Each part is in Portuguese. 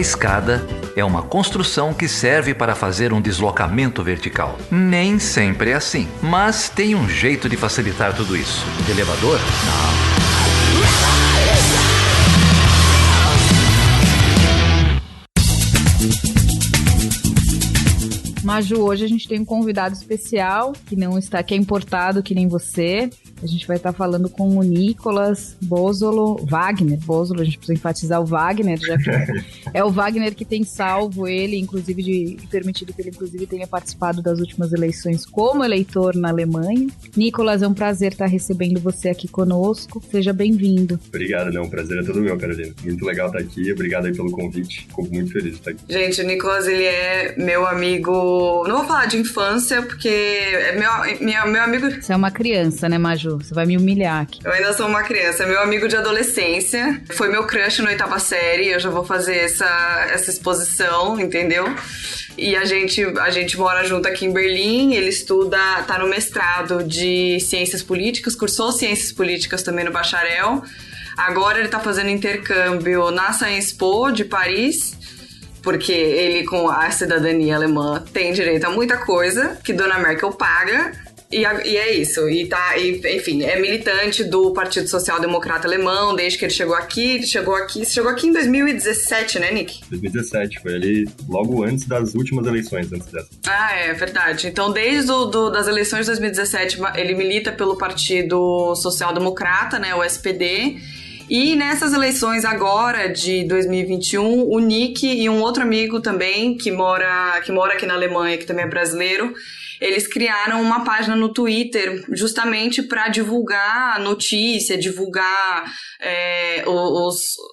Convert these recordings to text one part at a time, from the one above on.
A escada é uma construção que serve para fazer um deslocamento vertical. Nem sempre é assim, mas tem um jeito de facilitar tudo isso. Elevador? Não. Maju, hoje a gente tem um convidado especial, que não está aqui, é importado, que nem você. A gente vai estar falando com o Nicolas Wagner, a gente precisa enfatizar o Wagner, já que é o Wagner que tem salvo ele, inclusive permitido que ele inclusive tenha participado das últimas eleições como eleitor na Alemanha. Nicolas, é um prazer estar recebendo você aqui conosco, seja bem-vindo. Obrigado, o prazer é todo meu, Carolina. Muito legal estar aqui, obrigado aí pelo convite, fico muito feliz de estar aqui. Gente, o Nicolas, ele é meu amigo, não vou falar de infância, porque é meu amigo... Você é uma criança, né, Maju? Você vai me humilhar aqui. Eu ainda sou uma criança. É meu amigo de adolescência. Foi meu crush na 8ª série. Eu já vou fazer essa exposição, entendeu? E a gente mora junto aqui em Berlim. Ele tá no mestrado de Ciências Políticas. Cursou Ciências Políticas também no bacharel. Agora ele tá fazendo intercâmbio na Sciences Po de Paris. Porque ele, com a cidadania alemã, tem direito a muita coisa que Dona Merkel paga. E é isso, enfim, é militante do Partido Social Democrata Alemão desde que ele chegou aqui. Ele chegou aqui em 2017, né, Nick? 2017, foi ali logo antes das últimas eleições, antes dessa. Ah, é verdade. Então, desde das eleições de 2017, ele milita pelo Partido Social Democrata, né, o SPD. E nessas eleições agora de 2021, o Nick e um outro amigo também, que mora aqui na Alemanha, que também é brasileiro, eles criaram uma página no Twitter justamente para divulgar a notícia, divulgar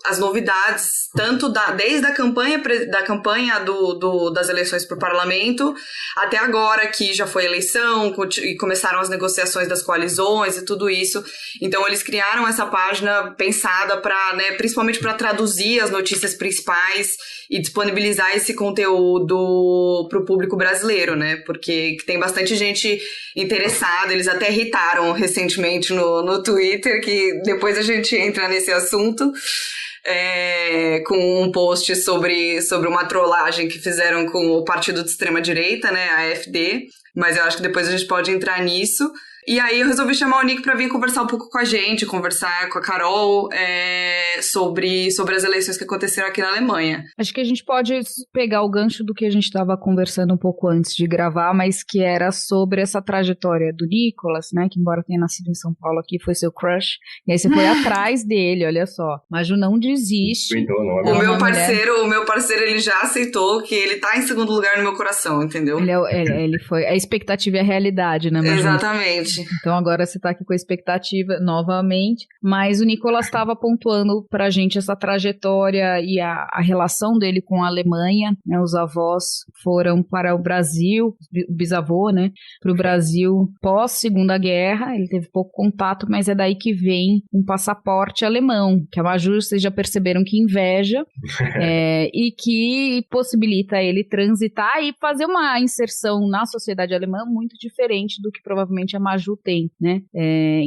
as novidades, tanto desde a campanha das eleições para o parlamento, até agora que já foi eleição e começaram as negociações das coalizões e tudo isso. Então eles criaram essa página pensada para, né, principalmente para traduzir as notícias principais e disponibilizar esse conteúdo para o público brasileiro, né? Porque tem bastante gente interessada. Eles até irritaram recentemente no Twitter, que depois a gente entra nesse assunto, com um post sobre uma trollagem que fizeram com o partido de extrema-direita, né, a AfD. Mas eu acho que depois a gente pode entrar nisso. E aí eu resolvi chamar o Nick para vir conversar um pouco com a gente, conversar com a Carol sobre as eleições que aconteceram aqui na Alemanha. Acho que a gente pode pegar o gancho do que a gente estava conversando um pouco antes de gravar, mas que era sobre essa trajetória do Nicolas, né, que embora tenha nascido em São Paulo aqui, foi seu crush, e aí você foi atrás dele, olha só. Maju não desiste. O meu parceiro, ele já aceitou que ele tá em segundo lugar no meu coração, entendeu? Ele foi, a expectativa é a realidade, né, Maju? Exatamente. Então agora você tá aqui com a expectativa novamente, mas o Nicolas estava pontuando pra gente essa trajetória e a relação dele com a Alemanha, né? Os avós foram para o Brasil, o bisavô, né, para o Brasil pós Segunda Guerra, ele teve pouco contato, mas é daí que vem um passaporte alemão, que a Maju, vocês já perceberam que inveja, e que possibilita ele transitar e fazer uma inserção na sociedade alemã muito diferente do que provavelmente a Maju tem, né?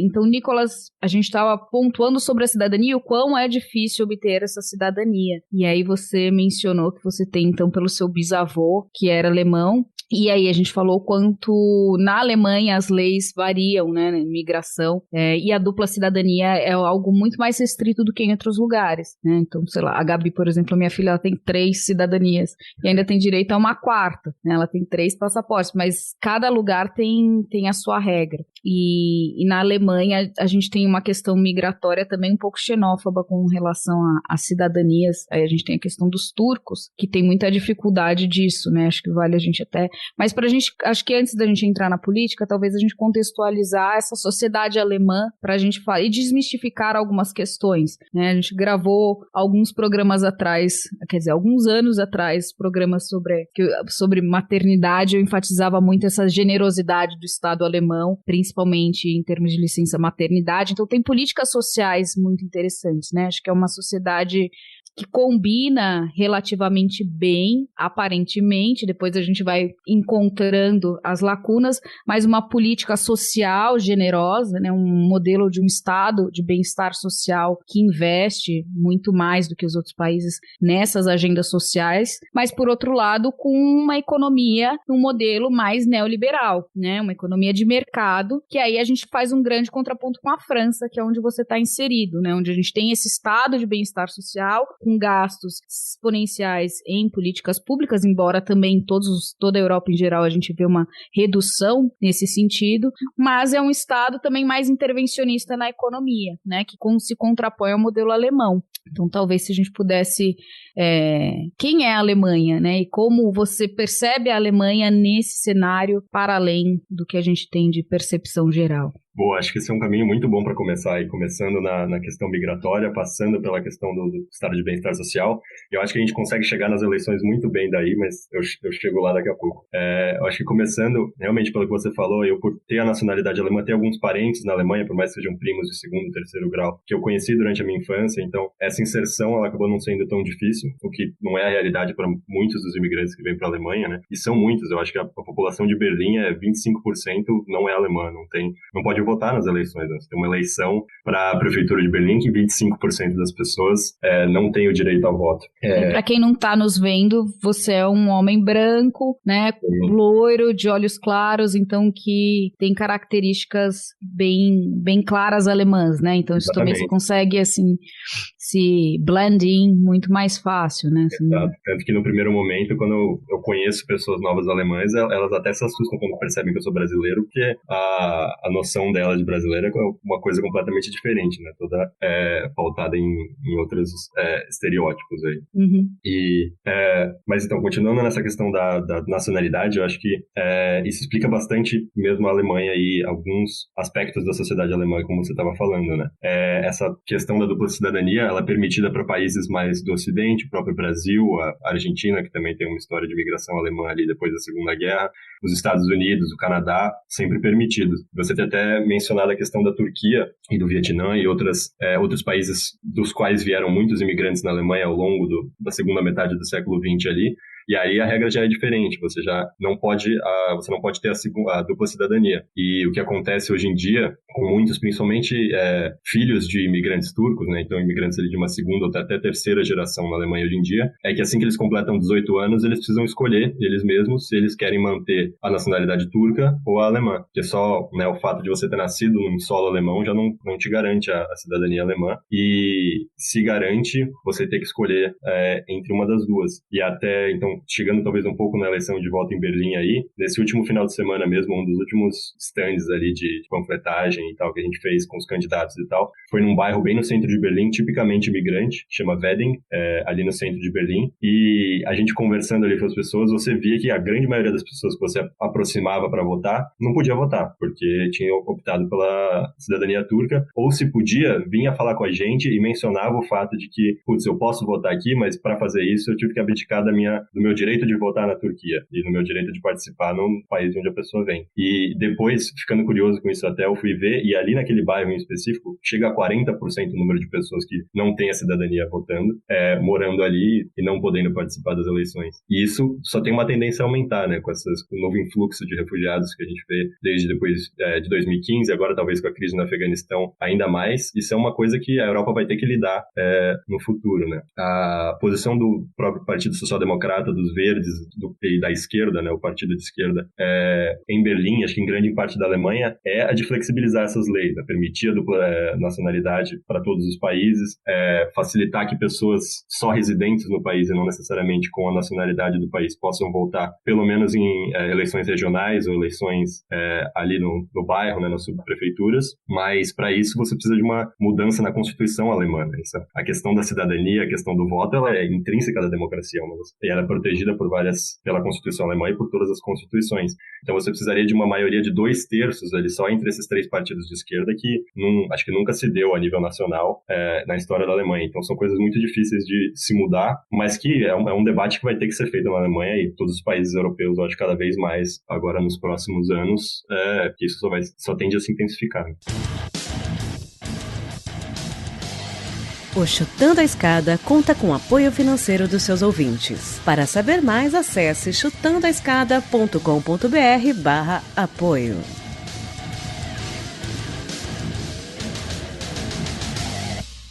Então, Nicolas, a gente estava pontuando sobre a cidadania, o quão é difícil obter essa cidadania. E aí você mencionou que você tem, então, pelo seu bisavô, que era alemão, e aí a gente falou quanto na Alemanha as leis variam, né, na imigração, e a dupla cidadania é algo muito mais restrito do que em outros lugares, né? Então, sei lá, a Gabi, por exemplo, a minha filha, ela tem 3 cidadanias e ainda tem direito a uma 4ª, né? Ela tem 3 passaportes, mas cada lugar tem a sua regra. E na Alemanha a gente tem uma questão migratória também um pouco xenófoba com relação a cidadanias. Aí a gente tem a questão dos turcos, que tem muita dificuldade disso, né? Acho que vale a gente até... Mas pra gente, acho que antes da gente entrar na política, talvez a gente contextualizar essa sociedade alemã pra gente falar e desmistificar algumas questões, né? A gente gravou alguns programas atrás, quer dizer, alguns anos atrás, programas sobre maternidade. Eu enfatizava muito essa generosidade do Estado alemão, principalmente em termos de licença maternidade. Então tem políticas sociais muito interessantes, né? Acho que é uma sociedade que combina relativamente bem, aparentemente, depois a gente vai encontrando as lacunas, mas uma política social generosa, né, um modelo de um estado de bem-estar social que investe muito mais do que os outros países nessas agendas sociais, mas por outro lado com uma economia, um modelo mais neoliberal, né, uma economia de mercado, que aí a gente faz um grande contraponto com a França, que é onde você está inserido, né, onde a gente tem esse estado de bem-estar social com gastos exponenciais em políticas públicas, embora também toda a Europa em geral a gente vê uma redução nesse sentido, mas é um estado também mais intervencionista na economia, né, que se contrapõe ao modelo alemão. Então, talvez se a gente pudesse... quem é a Alemanha, né? E como você percebe a Alemanha nesse cenário para além do que a gente tem de percepção geral? Boa, acho que esse é um caminho muito bom para começar aí, começando na questão migratória, passando pela questão do estado de bem-estar social. Eu acho que a gente consegue chegar nas eleições muito bem daí, mas eu chego lá daqui a pouco. Eu acho que começando, realmente, pelo que você falou, eu por ter a nacionalidade alemã, ter alguns parentes na Alemanha, por mais que sejam primos de segundo e terceiro grau, que eu conheci durante a minha infância, então essa inserção, ela acabou não sendo tão difícil, o que não é a realidade para muitos dos imigrantes que vêm para a Alemanha, né? E são muitos, eu acho que a população de Berlim é 25%, não é alemã, não pode votar nas eleições, né? Você tem uma eleição para a prefeitura de Berlim que 25% das pessoas não tem o direito ao voto. Para quem não está nos vendo, você é um homem branco, né, loiro, de olhos claros, então que tem características bem claras alemãs, né? Então isso também você consegue assim se blend in muito mais fácil, né? Assim, exato. Tanto que no primeiro momento, quando eu conheço pessoas novas alemãs, elas até se assustam quando percebem que eu sou brasileiro, porque a noção delas de brasileiro é uma coisa completamente diferente, né? Toda pautada em outros estereótipos aí. Uhum. Mas então, continuando nessa questão da nacionalidade, eu acho que isso explica bastante mesmo a Alemanha e alguns aspectos da sociedade alemã, como você estava falando, né? Essa questão da dupla cidadania, ela é permitida para países mais do Ocidente, o próprio Brasil, a Argentina, que também tem uma história de migração alemã ali depois da Segunda Guerra, os Estados Unidos, o Canadá, sempre permitidos. Você tem até mencionado a questão da Turquia e do Vietnã e outros países dos quais vieram muitos imigrantes na Alemanha ao longo da segunda metade do século XX ali. E aí a regra já é diferente, você não pode ter a dupla cidadania. E o que acontece hoje em dia, com muitos, principalmente filhos de imigrantes turcos, né, então imigrantes ali de uma segunda ou até terceira geração na Alemanha hoje em dia, é que assim que eles completam 18 anos, eles precisam escolher, eles mesmos, se eles querem manter a nacionalidade turca ou a alemã. Porque só, né, o fato de você ter nascido num solo alemão já não te garante a cidadania alemã. E se garante você ter que escolher entre uma das duas. E até, então, chegando talvez um pouco na eleição de voto em Berlim aí, nesse último final de semana mesmo, um dos últimos stands ali de panfletagem e tal, que a gente fez com os candidatos e tal, foi num bairro bem no centro de Berlim, tipicamente imigrante, chama Wedding, ali no centro de Berlim, e a gente conversando ali com as pessoas, você via que a grande maioria das pessoas que você aproximava para votar, não podia votar, porque tinha optado pela cidadania turca, ou se podia, vinha falar com a gente e mencionava o fato de que, putz, eu posso votar aqui, mas para fazer isso eu tive que abdicar do meu direito de votar na Turquia e no meu direito de participar no país onde a pessoa vem. E depois, ficando curioso com isso até, eu fui ver, e ali naquele bairro em específico, chega a 40% o número de pessoas que não têm a cidadania votando, morando ali e não podendo participar das eleições. E isso só tem uma tendência a aumentar, né, com o novo influxo de refugiados que a gente vê desde depois de 2015, agora talvez com a crise no Afeganistão ainda mais. Isso é uma coisa que a Europa vai ter que lidar no futuro, né. A posição do próprio Partido Social-Democrata, dos Verdes e da esquerda, né, o partido de esquerda, em Berlim, acho que em grande parte da Alemanha, é a de flexibilizar essas leis, né, permitir a dupla nacionalidade para todos os países, facilitar que pessoas só residentes no país e não necessariamente com a nacionalidade do país possam votar, pelo menos em eleições regionais ou eleições ali no bairro, né, nas subprefeituras, mas para isso você precisa de uma mudança na Constituição alemã. Né? A questão da cidadania, a questão do voto, ela é intrínseca da democracia, e ela é protegida pela Constituição alemã e por todas as constituições. Então você precisaria de uma maioria de 2/3 ali só entre esses três partidos de esquerda que acho que nunca se deu a nível nacional na história da Alemanha. Então são coisas muito difíceis de se mudar, mas que é um debate que vai ter que ser feito na Alemanha e todos os países europeus, eu acho, cada vez mais agora nos próximos anos, que isso só tende a se intensificar. O Chutando a Escada conta com apoio financeiro dos seus ouvintes. Para saber mais, acesse chutandoaescada.com.br/apoio.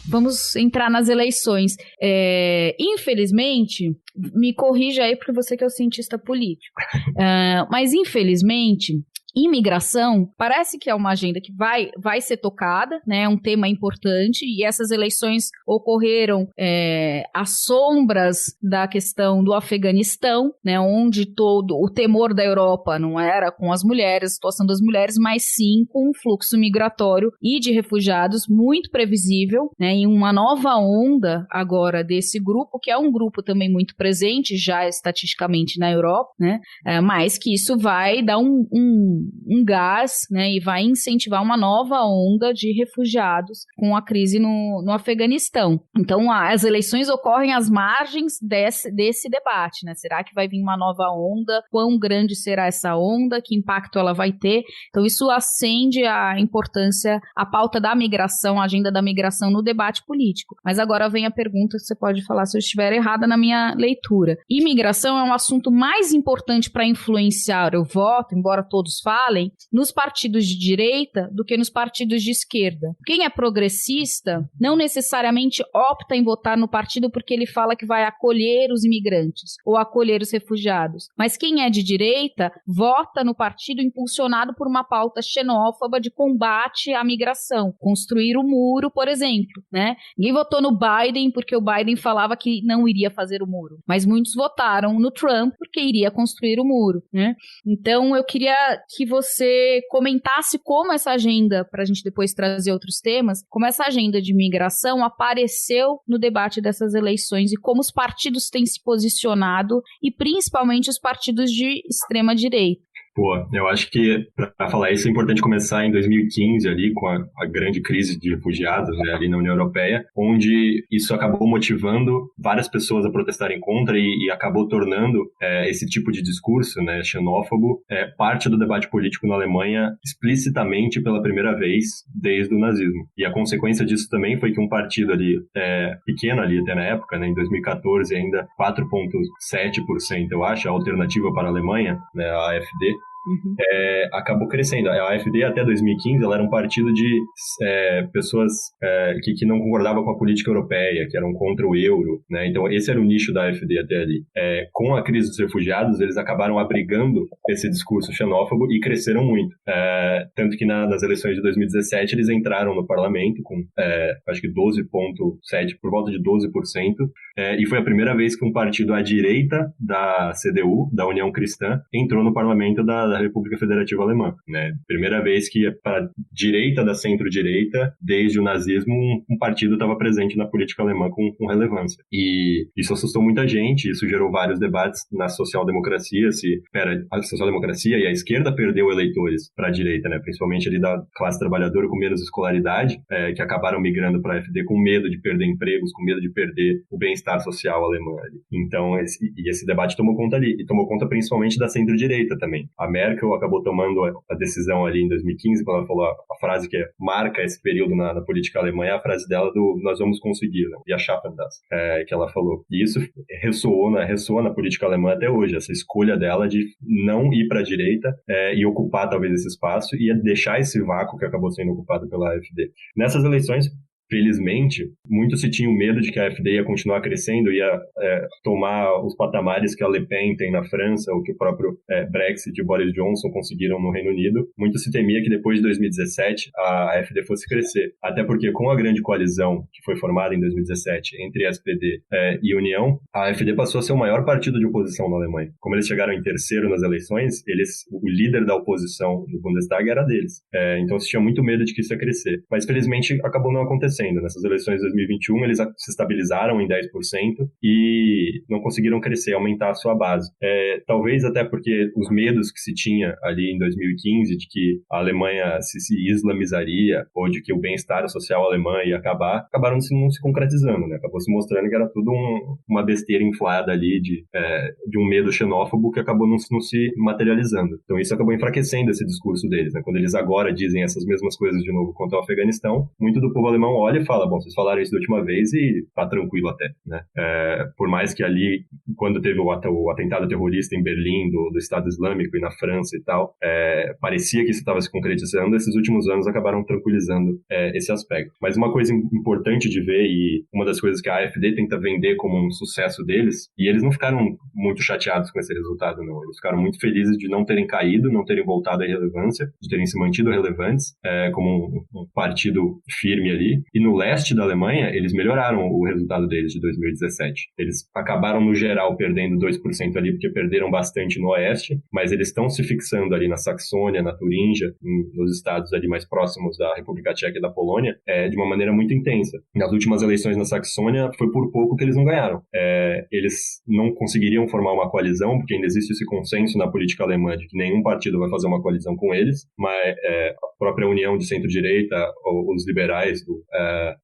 Vamos entrar nas eleições. Infelizmente, me corrija aí porque você que é o cientista político, mas infelizmente, imigração parece que é uma agenda que vai ser tocada, né? É um tema importante e essas eleições ocorreram às sombras da questão do Afeganistão, né? Onde todo o temor da Europa não era com as mulheres, a situação das mulheres, mas sim com um fluxo migratório e de refugiados muito previsível, né? Em uma nova onda agora desse grupo, que é um grupo também muito presente já estatisticamente na Europa, né? Mas que isso vai dar um gás, né, e vai incentivar uma nova onda de refugiados com a crise no Afeganistão. Então, as eleições ocorrem às margens desse debate, né? Será que vai vir uma nova onda? Quão grande será essa onda? Que impacto ela vai ter? Então, isso acende a importância, a pauta da migração, a agenda da migração no debate político. Mas agora vem a pergunta, você pode falar se eu estiver errada na minha leitura. Imigração é um assunto mais importante para influenciar o voto, embora todos falem, nos partidos de direita do que nos partidos de esquerda. Quem é progressista não necessariamente opta em votar no partido porque ele fala que vai acolher os imigrantes ou acolher os refugiados. Mas quem é de direita vota no partido impulsionado por uma pauta xenófoba de combate à migração. Construir o muro, por exemplo, né? Ninguém votou no Biden porque o Biden falava que não iria fazer o muro. Mas muitos votaram no Trump porque iria construir o muro, né? Então, eu queria que você comentasse como essa agenda, para a gente depois trazer outros temas, como essa agenda de migração apareceu no debate dessas eleições e como os partidos têm se posicionado e principalmente os partidos de extrema direita. Pô, eu acho que para falar isso é importante começar em 2015 ali com a grande crise de refugiados, né, ali na União Europeia, onde isso acabou motivando várias pessoas a protestarem contra e acabou tornando esse tipo de discurso, né, xenófobo, parte do debate político na Alemanha explicitamente pela primeira vez desde o nazismo. E a consequência disso também foi que um partido ali pequeno ali até na época, né, em 2014 ainda 4,7%, eu acho, a Alternativa para a Alemanha, né, a AfD, acabou crescendo. A AfD até 2015 ela era um partido de pessoas que não concordavam com a política europeia, que eram contra o euro, né? Então esse era o nicho da AfD até ali. Com a crise dos refugiados eles acabaram abrigando esse discurso xenófobo e cresceram muito, tanto que nas eleições de 2017 eles entraram no parlamento com acho que 12,7%, por volta de 12%, e foi a primeira vez que um partido à direita da CDU, da União Cristã, entrou no parlamento da República Federativa Alemã, né? Primeira vez que para a direita da centro-direita, desde o nazismo, um partido estava presente na política alemã com relevância. E isso assustou muita gente, isso gerou vários debates na social-democracia, a social-democracia e a esquerda perdeu eleitores para a direita, né? Principalmente ali da classe trabalhadora com menos escolaridade, que acabaram migrando para a AfD com medo de perder empregos, com medo de perder o bem-estar social alemão ali. Então, esse debate tomou conta ali, e tomou conta principalmente da centro-direita também. A Merkel acabou tomando a decisão ali em 2015, quando ela falou a frase que marca esse período na política alemã, é a frase dela do "nós vamos conseguir", né? "Wir schaffen das", que ela falou. E isso ressoa na política alemã até hoje, essa escolha dela de não ir para a direita e ocupar talvez esse espaço e deixar esse vácuo que acabou sendo ocupado pela AfD. Nessas eleições, felizmente, muito se tinha o medo de que a AfD ia continuar crescendo, ia tomar os patamares que a Le Pen tem na França, ou que o próprio Brexit e Boris Johnson conseguiram no Reino Unido. Muito se temia que depois de 2017 a AfD fosse crescer. Até porque com a grande coalizão que foi formada em 2017 entre SPD e União, a AfD passou a ser o maior partido de oposição na Alemanha. Como eles chegaram em terceiro nas eleições, o líder da oposição no Bundestag era deles. Então se tinha muito medo de que isso ia crescer. Mas felizmente acabou não acontecendo. Nessas eleições de 2021, eles se estabilizaram em 10% e não conseguiram crescer, aumentar a sua base. Talvez até porque os medos que se tinha ali em 2015 de que a Alemanha se islamizaria ou de que o bem-estar social alemão ia acabaram não se concretizando, né? Acabou se mostrando que era tudo uma besteira inflada ali de um medo xenófobo que acabou não se materializando. Então isso acabou enfraquecendo esse discurso deles, né? Quando eles agora dizem essas mesmas coisas de novo contra o Afeganistão, muito do povo alemão olha olha e fala, bom, vocês falaram isso da última vez e tá tranquilo até, né? Por mais que ali, quando teve o atentado terrorista em Berlim, do Estado Islâmico e na França e tal, parecia que isso estava se concretizando, esses últimos anos acabaram tranquilizando esse aspecto. Mas uma coisa importante de ver, e uma das coisas que a AfD tenta vender como um sucesso deles, e eles não ficaram muito chateados com esse resultado, não. Eles ficaram muito felizes de não terem caído, não terem voltado à relevância, de terem se mantido relevantes, como um partido firme ali. E no leste da Alemanha, eles melhoraram o resultado deles de 2017. Eles acabaram, no geral, perdendo 2% ali, porque perderam bastante no oeste, mas eles estão se fixando ali na Saxônia, na Turíngia, nos estados ali mais próximos da República Tcheca e da Polônia, de uma maneira muito intensa. Nas últimas eleições na Saxônia, foi por pouco que eles não ganharam. Eles não conseguiriam formar uma coalizão, porque ainda existe esse consenso na política alemã de que nenhum partido vai fazer uma coalizão com eles, mas a própria União de Centro-Direita, os liberais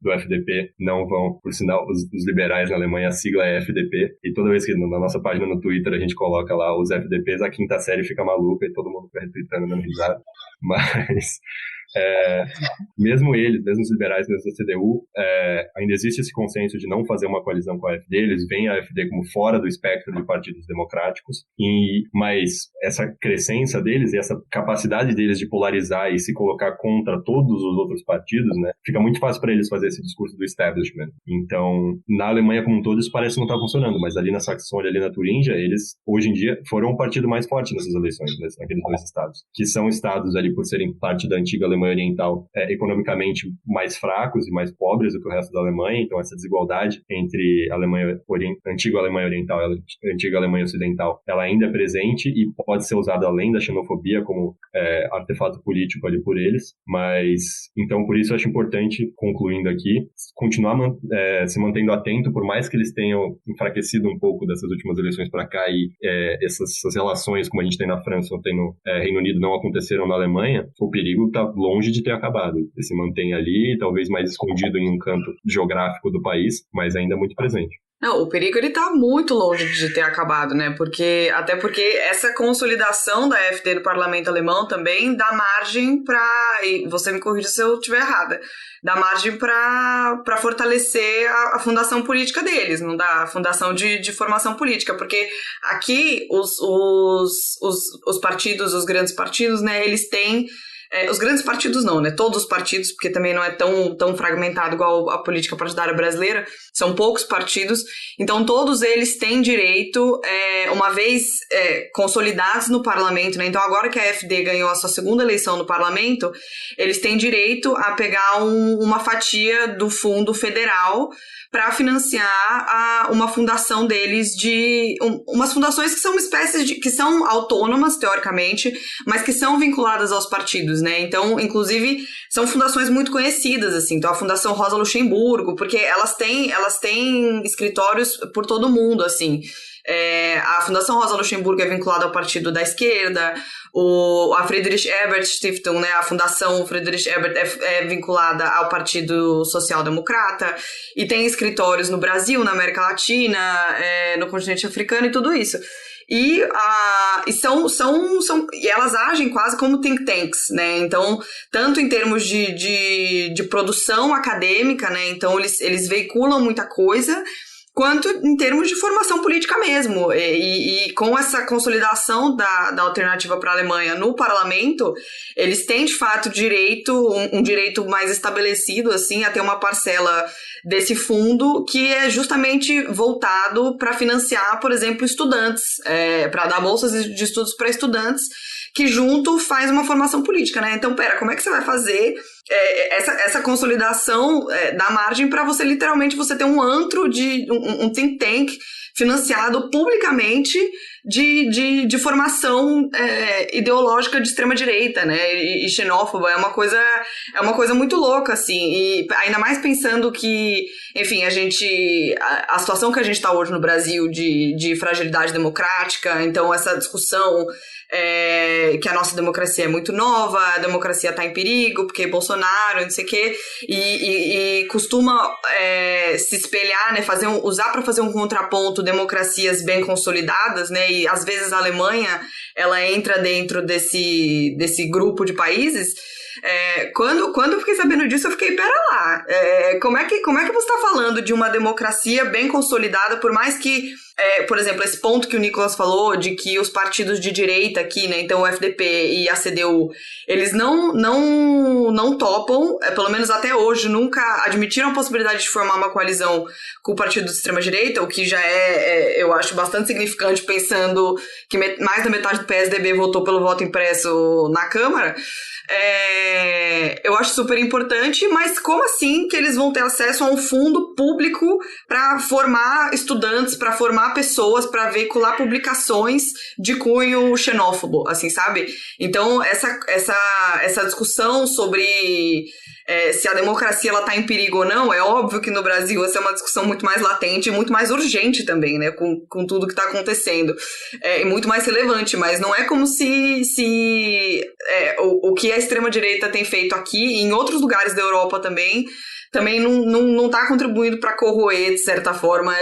do FDP não vão, por sinal, os liberais na Alemanha, a sigla é FDP, e toda vez que na nossa página no Twitter a gente coloca lá os FDPs, a quinta série fica maluca e todo mundo fica retweetando, dando risada, mas... mesmo eles, mesmo os liberais, mesmo a CDU, ainda existe esse consenso de não fazer uma coalizão com a AfD. Eles veem a AfD como fora do espectro de partidos democráticos, mas essa crescência deles e essa capacidade deles de polarizar e se colocar contra todos os outros partidos, né, fica muito fácil para eles fazer esse discurso do establishment. Então, na Alemanha como um todo, isso parece não estar funcionando, mas ali na Saxônia, ali na Turíngia, eles, hoje em dia, foram o partido mais forte nessas eleições, naqueles dois estados, que são estados ali, por serem parte da antiga Alemanha Oriental, economicamente mais fracos e mais pobres do que o resto da Alemanha. Então essa desigualdade entre a antiga Alemanha Oriental e a antiga Alemanha Ocidental, ela ainda é presente e pode ser usada além da xenofobia como artefato político ali por eles. Mas, então, por isso eu acho importante, concluindo aqui, continuar se mantendo atento, por mais que eles tenham enfraquecido um pouco dessas últimas eleições para cá e essas relações, como a gente tem na França ou tem no Reino Unido, não aconteceram na Alemanha, o perigo está longe de ter acabado. Ele se mantém ali, talvez mais escondido em um canto geográfico do país, mas ainda muito presente. Não, o perigo ele tá muito longe de ter acabado, né? Até porque essa consolidação da AfD no parlamento alemão também dá margem e você me corrija se eu estiver errada, dá margem para fortalecer a fundação política deles, não dá? A fundação de formação política, porque aqui os partidos, os grandes partidos, né, eles têm... os grandes partidos não, né? Todos os partidos, porque também não é tão fragmentado igual a política partidária brasileira, são poucos partidos, então todos eles têm direito, uma vez consolidados no parlamento, né? Então agora que a AfD ganhou a sua segunda eleição no parlamento, eles têm direito a pegar uma fatia do fundo federal para financiar uma fundação deles umas fundações que são uma espécie que são autônomas, teoricamente, mas que são vinculadas aos partidos, né? Então, inclusive, são fundações muito conhecidas, assim. Então, a Fundação Rosa Luxemburgo, porque elas têm escritórios por todo mundo, assim. A Fundação Rosa Luxemburgo é vinculada ao partido da esquerda, a Friedrich Ebert Stiftung, né, a Fundação Friedrich Ebert é vinculada ao Partido Social Democrata, e tem escritórios no Brasil, na América Latina, no continente africano e tudo isso. E elas agem quase como think tanks, né? Então, tanto em termos de produção acadêmica, né? Então, eles veiculam muita coisa, quanto em termos de formação política mesmo. E com essa consolidação da alternativa para a Alemanha no parlamento, eles têm, de fato, um direito mais estabelecido, assim, a ter uma parcela desse fundo que é justamente voltado para financiar, por exemplo, estudantes, para dar bolsas de estudos para estudantes, que junto faz uma formação política, né? Então, como é que você vai fazer essa consolidação da margem para você, literalmente, você ter um antro um think tank financiado publicamente de formação ideológica de extrema-direita, né, e xenófoba. É uma coisa muito louca, assim, e ainda mais pensando que, enfim, a situação que a gente está hoje no Brasil de fragilidade democrática, então essa discussão que a nossa democracia é muito nova, a democracia está em perigo, porque Bolsonaro, não sei o quê, e costuma se espelhar, né, usar para fazer um contraponto democracias bem consolidadas, né, e às vezes a Alemanha, ela entra dentro desse grupo de países. Quando eu fiquei sabendo disso, eu fiquei, pera lá, como é que você tá falando de uma democracia bem consolidada, por mais que, por exemplo, esse ponto que o Nicolas falou, de que os partidos de direita aqui, né, então o FDP e a CDU, eles não topam, pelo menos até hoje, nunca admitiram a possibilidade de formar uma coalizão com o partido de extrema-direita, o que já eu acho bastante significante, pensando que mais da metade do PSDB votou pelo voto impresso na Câmara. Eu acho super importante, mas como assim que eles vão ter acesso a um fundo público para formar estudantes, para formar pessoas, para veicular publicações de cunho xenófobo, assim, sabe? Então, essa discussão sobre se a democracia ela tá em perigo ou não, é óbvio que no Brasil essa é uma discussão muito mais latente e muito mais urgente também, né, com tudo que tá acontecendo, e muito mais relevante, mas não é como se o que a extrema-direita tem feito aqui e em outros lugares da Europa também não tá contribuindo para corroer, de certa forma,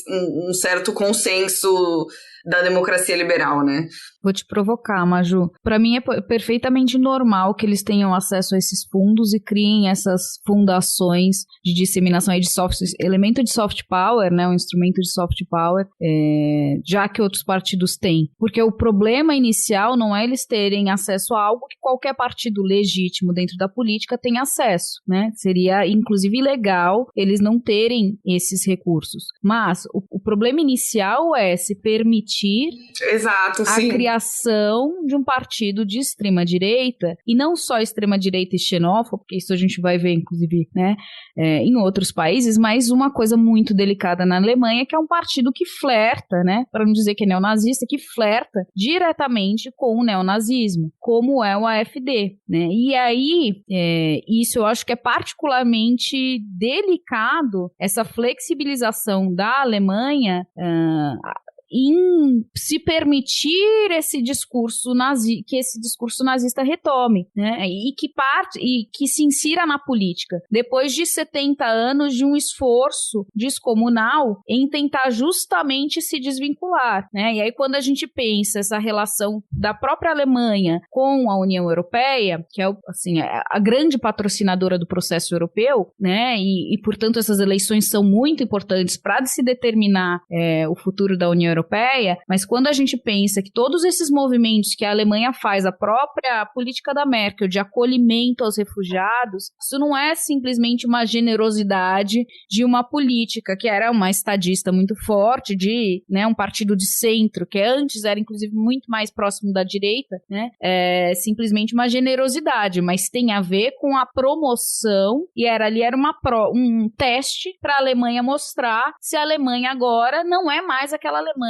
um certo consenso da democracia liberal, né? Vou te provocar, Maju. Para mim é perfeitamente normal que eles tenham acesso a esses fundos e criem essas fundações de disseminação aí de elemento de soft power, né, um instrumento de soft power, já que outros partidos têm. Porque o problema inicial não é eles terem acesso a algo que qualquer partido legítimo dentro da política tem acesso, né? Seria, inclusive, ilegal eles não terem esses recursos. Mas o problema inicial é se permitir Exato, sim. A criação de um partido de extrema-direita, e não só extrema-direita e xenófobo, porque isso a gente vai ver, inclusive, né, em outros países, mas uma coisa muito delicada na Alemanha, que é um partido que flerta, né, para não dizer que é neonazista, que flerta diretamente com o neonazismo, como é o AfD, né, e aí, isso eu acho que é particularmente delicado, essa flexibilização da Alemanha, em se permitir esse discurso que esse discurso nazista retome, né? E que se insira na política. Depois de 70 anos de um esforço descomunal em tentar justamente se desvincular, né? E aí quando a gente pensa essa relação da própria Alemanha com a União Europeia, que é assim, a grande patrocinadora do processo europeu, né? E portanto essas eleições são muito importantes para se determinar o futuro da União Europeia, mas quando a gente pensa que todos esses movimentos que a Alemanha faz, a própria política da Merkel de acolhimento aos refugiados, isso não é simplesmente uma generosidade de uma política que era uma estadista muito forte, de, né, um partido de centro, que antes era inclusive muito mais próximo da direita, né, simplesmente uma generosidade, mas tem a ver com a promoção, e era um teste para a Alemanha mostrar se a Alemanha agora não é mais aquela Alemanha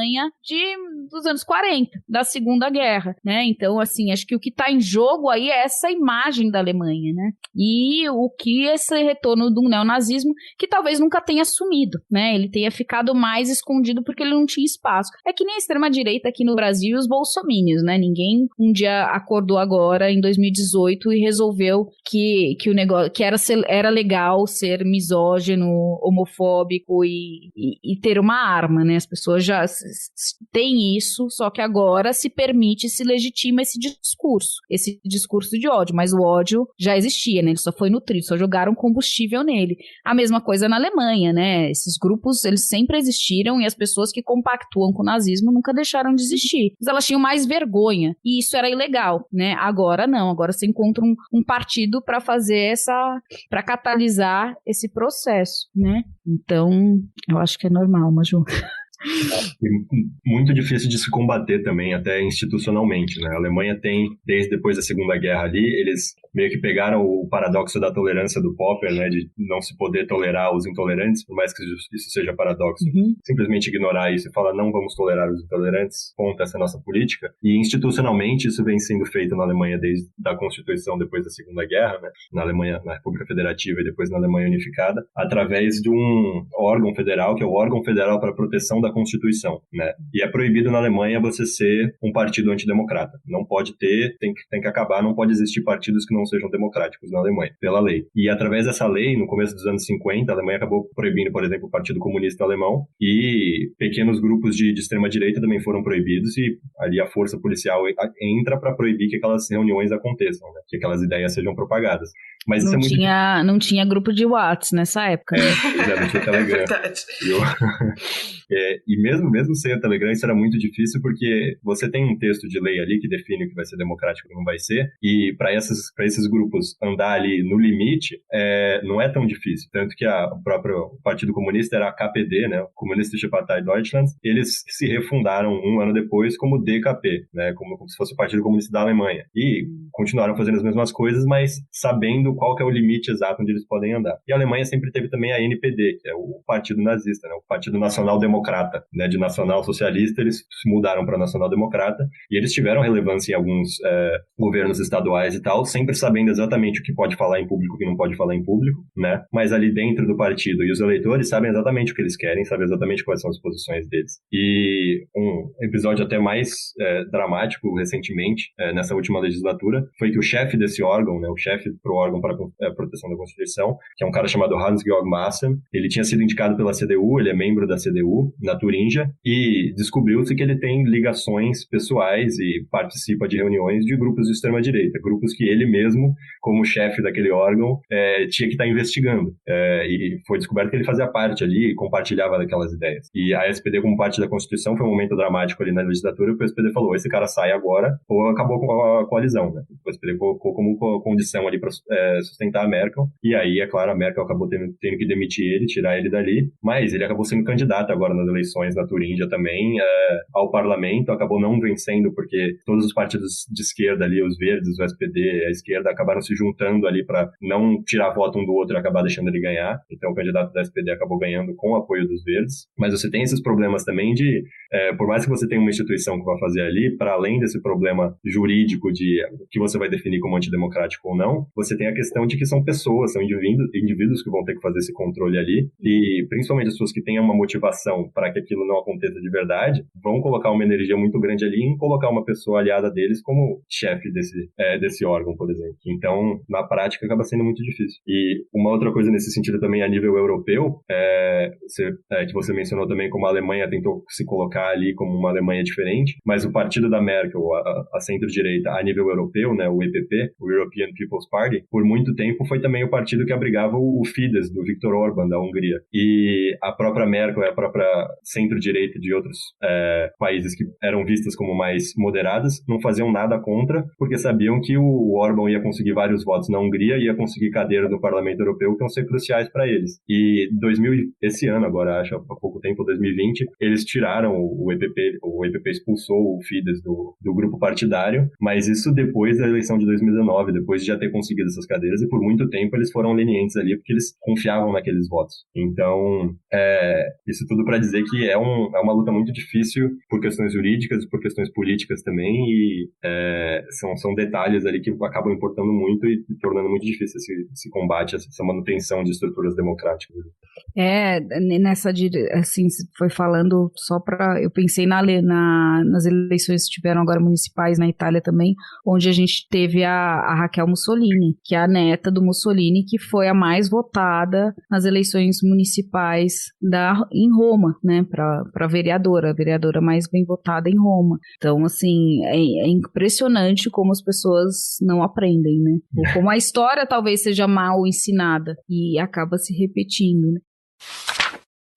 dos anos 40, da Segunda Guerra, né? Então, assim, acho que o que está em jogo aí é essa imagem da Alemanha, né? E o que esse retorno do neonazismo, que talvez nunca tenha sumido, né? Ele tenha ficado mais escondido porque ele não tinha espaço. É que nem a extrema-direita aqui no Brasil e os bolsomínios, né? Ninguém um dia acordou agora, em 2018, e resolveu que o negócio, que era legal ser misógino, homofóbico e ter uma arma, né? As pessoas já tem isso, só que agora se permite, se legitima esse discurso de ódio, mas o ódio já existia, né? Ele só foi nutrido, só jogaram combustível nele. A mesma coisa na Alemanha, né? Esses grupos, eles sempre existiram e as pessoas que compactuam com o nazismo nunca deixaram de existir. Mas elas tinham mais vergonha e isso era ilegal, né? Agora não, agora você encontra um partido para fazer para catalisar esse processo, né? Então, eu acho que é normal, Maju. Muito difícil de se combater também, até institucionalmente, né? A Alemanha tem, desde depois da Segunda Guerra ali, eles meio que pegaram o paradoxo da tolerância do Popper, né? De não se poder tolerar os intolerantes, por mais que isso seja paradoxo. Simplesmente ignorar isso e falar, não vamos tolerar os intolerantes, ponto, essa é a nossa política. E institucionalmente isso vem sendo feito na Alemanha desde a Constituição depois da Segunda Guerra, né? Na Alemanha, na República Federativa e depois na Alemanha Unificada, através de um órgão federal, que é o Órgão Federal para a Proteção da da Constituição, né? E é proibido na Alemanha você ser um partido antidemocrata. Não pode ter, tem que acabar, não pode existir partidos que não sejam democráticos na Alemanha, pela lei. E através dessa lei, no começo dos anos 50, a Alemanha acabou proibindo, por exemplo, o Partido Comunista Alemão, e pequenos grupos de extrema-direita também foram proibidos, e ali a força policial entra para proibir que aquelas reuniões aconteçam, né? Que aquelas ideias sejam propagadas. Mas não, isso é não tinha grupo de WhatsApp nessa época, né? Não tinha Telegram. É verdade. E mesmo sem o Telegram, isso era muito difícil, porque você tem um texto de lei ali que define o que vai ser democrático e o que não vai ser, e para esses grupos andar ali no limite, não é tão difícil. Tanto que o próprio Partido Comunista era a KPD, né, Kommunistische Partei Deutschlands, eles se refundaram um ano depois como DKP, né, como se fosse o Partido Comunista da Alemanha. E continuaram fazendo as mesmas coisas, mas sabendo qual que é o limite exato onde eles podem andar. E a Alemanha sempre teve também a NPD, que é o Partido Nazista, né, o Partido Nacional Democrata, né, de nacional socialista, eles se mudaram para nacional democrata, e eles tiveram relevância em alguns governos estaduais e tal, sempre sabendo exatamente o que pode falar em público e o que não pode falar em público, né, mas ali dentro do partido, e os eleitores sabem exatamente o que eles querem, sabem exatamente quais são as posições deles. E um episódio até mais dramático recentemente, nessa última legislatura, foi que o chefe desse órgão, né, o chefe pro órgão para a proteção da Constituição, que é um cara chamado Hans-Georg Maaßen, ele tinha sido indicado pela CDU, ele é membro da CDU, na Turíngia, e descobriu-se que ele tem ligações pessoais e participa de reuniões de grupos de extrema-direita, grupos que ele mesmo, como chefe daquele órgão, tinha que estar investigando. E foi descoberto que ele fazia parte ali e compartilhava daquelas ideias. E a SPD, como parte da Constituição, foi um momento dramático ali na legislatura, porque o SPD falou, esse cara sai agora ou acabou com a coalizão, né? O SPD colocou como condição ali para sustentar a Merkel, e aí, é claro, a Merkel acabou tendo que demitir ele, tirar ele dali, mas ele acabou sendo candidato agora nas eleições na Turíngia também, ao parlamento, acabou não vencendo, porque todos os partidos de esquerda ali, os verdes, o SPD, a esquerda, acabaram se juntando ali para não tirar voto um do outro e acabar deixando ele ganhar, então o candidato da SPD acabou ganhando com o apoio dos verdes, mas você tem esses problemas também de, por mais que você tenha uma instituição que vai fazer ali, para além desse problema jurídico de o que você vai definir como antidemocrático ou não, você tem a questão de que são pessoas, são indivíduos que vão ter que fazer esse controle ali, e principalmente as pessoas que tenham uma motivação para que aquilo não aconteça de verdade, vão colocar uma energia muito grande ali em colocar uma pessoa aliada deles como chefe desse órgão, por exemplo. Então, na prática, acaba sendo muito difícil. E uma outra coisa nesse sentido também a nível europeu, que você mencionou também como a Alemanha tentou se colocar ali como uma Alemanha diferente, mas o partido da Merkel, a centro-direita, a nível europeu, né, o EPP, o European People's Party, por muito tempo foi também o partido que abrigava o Fidesz, do Viktor Orbán, da Hungria. E a própria Merkel e a própria centro-direita de outros países que eram vistas como mais moderadas não faziam nada contra, porque sabiam que o Orbán ia conseguir vários votos na Hungria e ia conseguir cadeiras no Parlamento Europeu que iam ser cruciais para eles. E esse ano, agora acho, há pouco tempo, 2020, eles tiraram o EPP expulsou o Fidesz do grupo partidário, mas isso depois da eleição de 2019, depois de já ter conseguido essas cadeiras, e por muito tempo eles foram lenientes ali, porque eles confiavam naqueles votos. Então, isso tudo para dizer que é uma luta muito difícil por questões jurídicas e por questões políticas também, e são detalhes ali que acabam importando muito e tornando muito difícil esse combate, essa manutenção de estruturas democráticas. Assim, foi falando só para... Eu pensei nas eleições que tiveram agora municipais na Itália também, onde a gente teve a Raquel Mussolini, que é a neta do Mussolini, que foi a mais votada nas eleições municipais em Roma, né, para vereadora, a vereadora mais bem votada em Roma. Então, assim, é impressionante como as pessoas não aprendem, né? Ou como a história talvez seja mal ensinada e acaba se repetindo, né?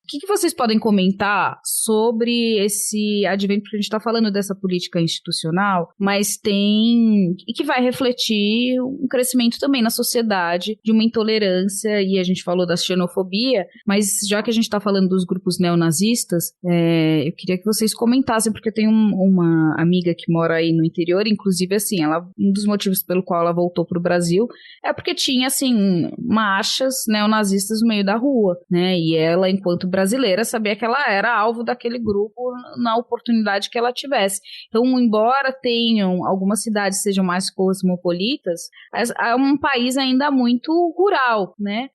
O que vocês podem comentar sobre esse advento, porque a gente está falando dessa política institucional, mas e que vai refletir um crescimento também na sociedade de uma intolerância, e a gente falou da xenofobia, mas já que a gente está falando dos grupos neonazistas, eu queria que vocês comentassem, porque eu tenho uma amiga que mora aí no interior, inclusive, assim, um dos motivos pelo qual ela voltou para o Brasil é porque tinha, assim, marchas neonazistas no meio da rua, né, e ela, enquanto brasileira, brasileira sabia que ela era alvo daquele grupo na oportunidade que ela tivesse. Então, embora tenham algumas cidades que sejam mais cosmopolitas, é um país ainda muito rural, né?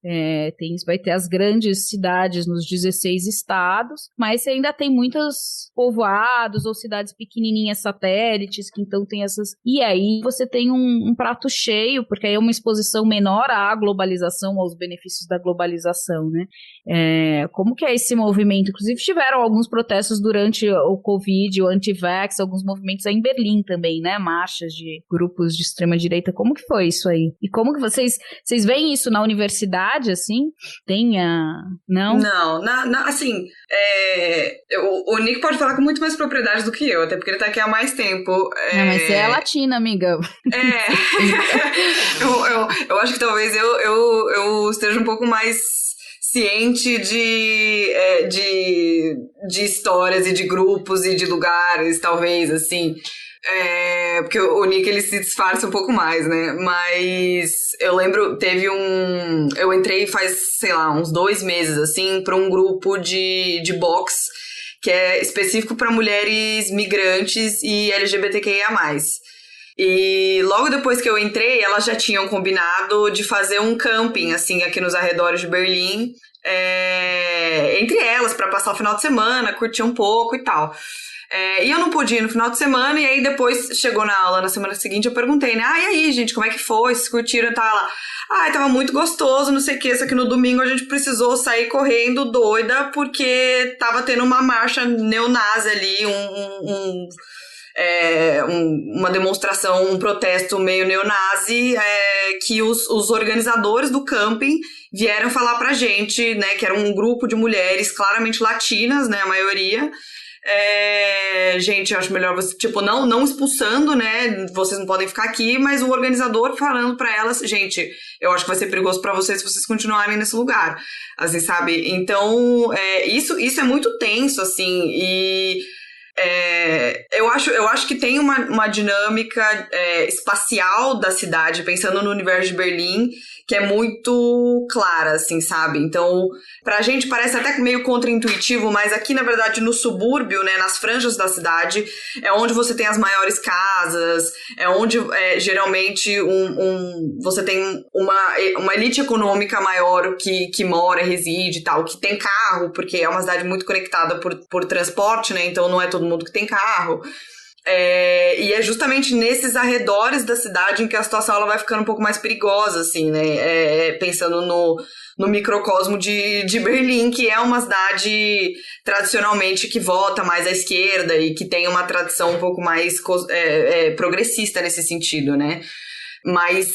Vai ter as grandes cidades nos 16 estados, mas você ainda tem muitos povoados ou cidades pequenininhas satélites, que então tem essas... E aí você tem um prato cheio, porque aí é uma exposição menor à globalização, aos benefícios da globalização, né? Como que é esse movimento? Inclusive tiveram alguns protestos durante o Covid, o anti-vax, alguns movimentos aí em Berlim também, né? Marchas de grupos de extrema-direita. Como que foi isso aí? E como que vocês veem isso na universidade, assim? Não? Não, assim, o Nick pode falar com muito mais propriedade do que eu, até porque ele tá aqui há mais tempo. Mas você é latina, amiga. Eu acho que talvez eu esteja um pouco mais ciente de histórias e de grupos e de lugares, talvez, assim. Porque o Nick, ele se disfarça um pouco mais, né? Mas eu lembro, eu entrei faz, sei lá, uns 2 meses, assim, pra um grupo de boxe que é específico para mulheres migrantes e LGBTQIA+. E logo depois que eu entrei, elas já tinham combinado de fazer um camping, assim, aqui nos arredores de Berlim, entre elas, para passar o final de semana, curtir um pouco e tal. E eu não pude ir no final de semana, e aí depois chegou na aula na semana seguinte, eu perguntei, né? E aí, gente, como é que foi? Vocês curtiram? Tá lá. Tava muito gostoso, não sei o que, só que no domingo a gente precisou sair correndo doida, porque tava tendo uma marcha neonazi ali, uma demonstração, um protesto meio neonazi, que os organizadores do camping vieram falar pra gente, né, que era um grupo de mulheres claramente latinas, né, a maioria. Gente, eu acho melhor você, tipo, não expulsando, né, vocês não podem ficar aqui, mas o organizador falando pra elas, gente, eu acho que vai ser perigoso pra vocês se vocês continuarem nesse lugar, assim, sabe? Então, isso é muito tenso, assim, e eu acho que tem uma dinâmica espacial da cidade, pensando no universo de Berlim, que é muito clara, assim, sabe? Então, pra gente parece até meio contraintuitivo, mas aqui, na verdade, no subúrbio, né, nas franjas da cidade, é onde você tem as maiores casas, é onde geralmente você tem uma elite econômica maior que mora, reside e tal, que tem carro, porque é uma cidade muito conectada por transporte, né? Então não é todo mundo que tem carro. E é justamente nesses arredores da cidade em que a situação ela vai ficando um pouco mais perigosa, assim, né? Pensando no microcosmo de Berlim, que é uma cidade tradicionalmente que vota mais à esquerda e que tem uma tradição um pouco mais progressista nesse sentido, né? Mas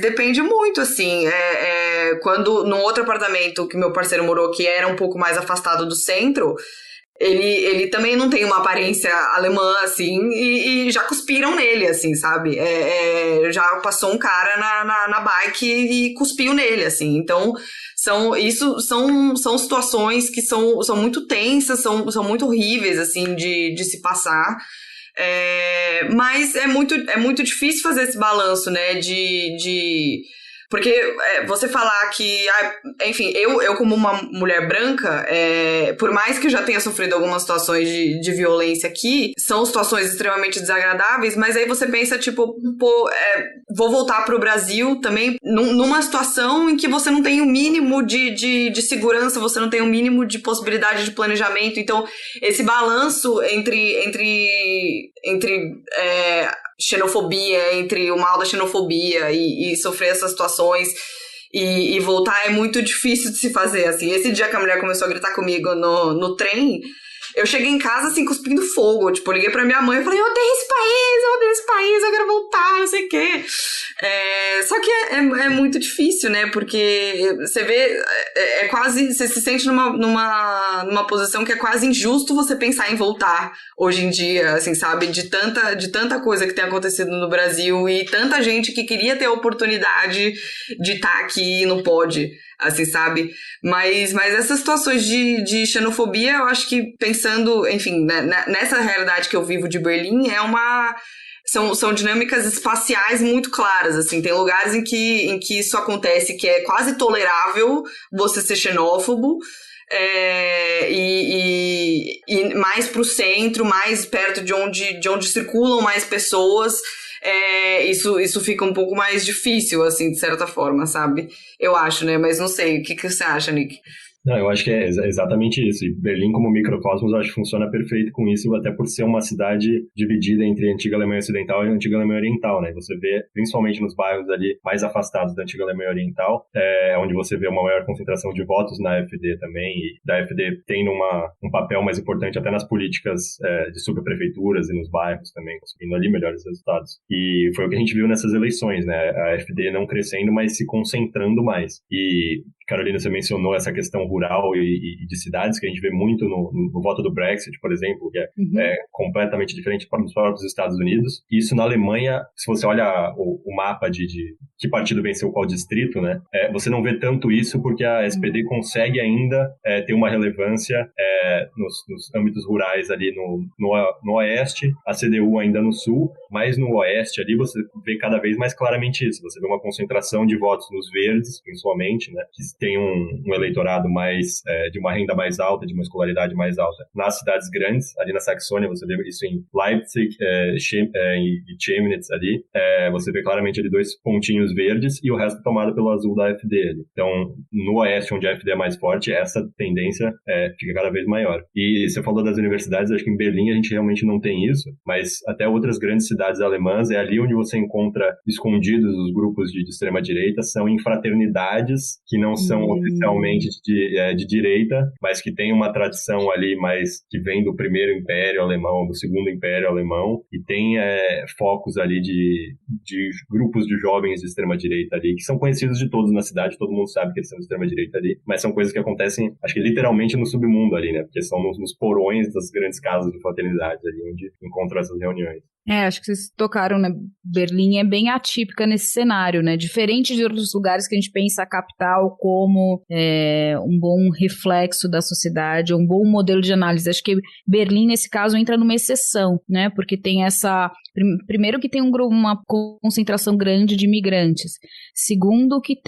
depende muito, assim, quando num outro apartamento que meu parceiro morou, que era um pouco mais afastado do centro, ele também não tem uma aparência alemã, assim, e já cuspiram nele, assim, sabe? Já passou um cara na bike e cuspiu nele, assim. Então, são situações que são muito tensas, são muito horríveis, assim, de se passar. Mas é muito difícil fazer esse balanço, né, porque você falar que, enfim, eu como uma mulher branca, por mais que eu já tenha sofrido algumas situações de violência aqui, são situações extremamente desagradáveis, mas aí você pensa, tipo, vou voltar pro Brasil também numa situação em que você não tem o mínimo de segurança, você não tem o mínimo de possibilidade de planejamento. Então, esse balanço entre xenofobia, entre o mal da xenofobia e sofrer essas situações e voltar é muito difícil de se fazer, assim. Esse dia que a mulher começou a gritar comigo no trem, eu cheguei em casa, assim, cuspindo fogo. Tipo, eu liguei pra minha mãe e falei, eu odeio esse país, eu quero voltar, não sei o quê. Só que é muito difícil, né? Porque você vê, quase, você se sente numa posição que é quase injusto você pensar em voltar hoje em dia, assim, sabe? De tanta coisa que tem acontecido no Brasil e tanta gente que queria ter a oportunidade de estar aqui e não pode, assim, sabe? Mas essas situações de xenofobia, eu acho que pensando, enfim, nessa realidade que eu vivo de Berlim, são dinâmicas espaciais muito claras, assim. Tem lugares em que isso acontece, que é quase tolerável você ser xenófobo. e mais para o centro, mais perto de onde circulam mais pessoas. Isso fica um pouco mais difícil, assim, de certa forma, sabe? Eu acho, né? Mas não sei, o que você acha, Nick? Não, eu acho que é exatamente isso. E Berlim, como microcosmos, eu acho que funciona perfeito com isso, até por ser uma cidade dividida entre a antiga Alemanha Ocidental e a antiga Alemanha Oriental, né? Você vê, principalmente nos bairros ali mais afastados da antiga Alemanha Oriental, onde você vê uma maior concentração de votos na AfD também, e da AfD tem um papel mais importante até nas políticas de subprefeituras e nos bairros também, conseguindo ali melhores resultados. E foi o que a gente viu nessas eleições, né? A AfD não crescendo, mas se concentrando mais. E Carolina, você mencionou essa questão rural e de cidades, que a gente vê muito no voto do Brexit, por exemplo, que é completamente diferente dos próprios Estados Unidos. Isso na Alemanha, se você olha o mapa de que partido venceu qual distrito, né, você não vê tanto isso, porque a SPD consegue ainda ter uma relevância nos âmbitos rurais ali no oeste, a CDU ainda no sul, mas no oeste ali você vê cada vez mais claramente isso. Você vê uma concentração de votos nos verdes, principalmente, né, que tem um eleitorado mais de uma renda mais alta, de uma escolaridade mais alta. Nas cidades grandes, ali na Saxônia, você vê isso em Leipzig e Chemnitz ali, você vê claramente ali 2 pontinhos verdes e o resto tomado pelo azul da AfD ali. Então, no oeste, onde a AfD é mais forte, essa tendência fica cada vez maior. E você falou das universidades, acho que em Berlim a gente realmente não tem isso, mas até outras grandes cidades alemãs, é ali onde você encontra escondidos os grupos de extrema-direita, são em fraternidades que não são oficialmente de direita, mas que tem uma tradição ali mais que vem do primeiro Império Alemão, do segundo Império Alemão, e tem focos ali de grupos de jovens de extrema-direita ali, que são conhecidos de todos na cidade, todo mundo sabe que eles são de extrema-direita ali, mas são coisas que acontecem, acho que literalmente no submundo ali, né, porque são nos porões das grandes casas de fraternidade ali, onde encontram essas reuniões. Acho que vocês tocaram, né? Berlim é bem atípica nesse cenário, né? Diferente de outros lugares que a gente pensa a capital como um bom reflexo da sociedade, um bom modelo de análise. Acho que Berlim, nesse caso, entra numa exceção, né? Porque tem essa... Primeiro que tem uma concentração grande de imigrantes. Segundo que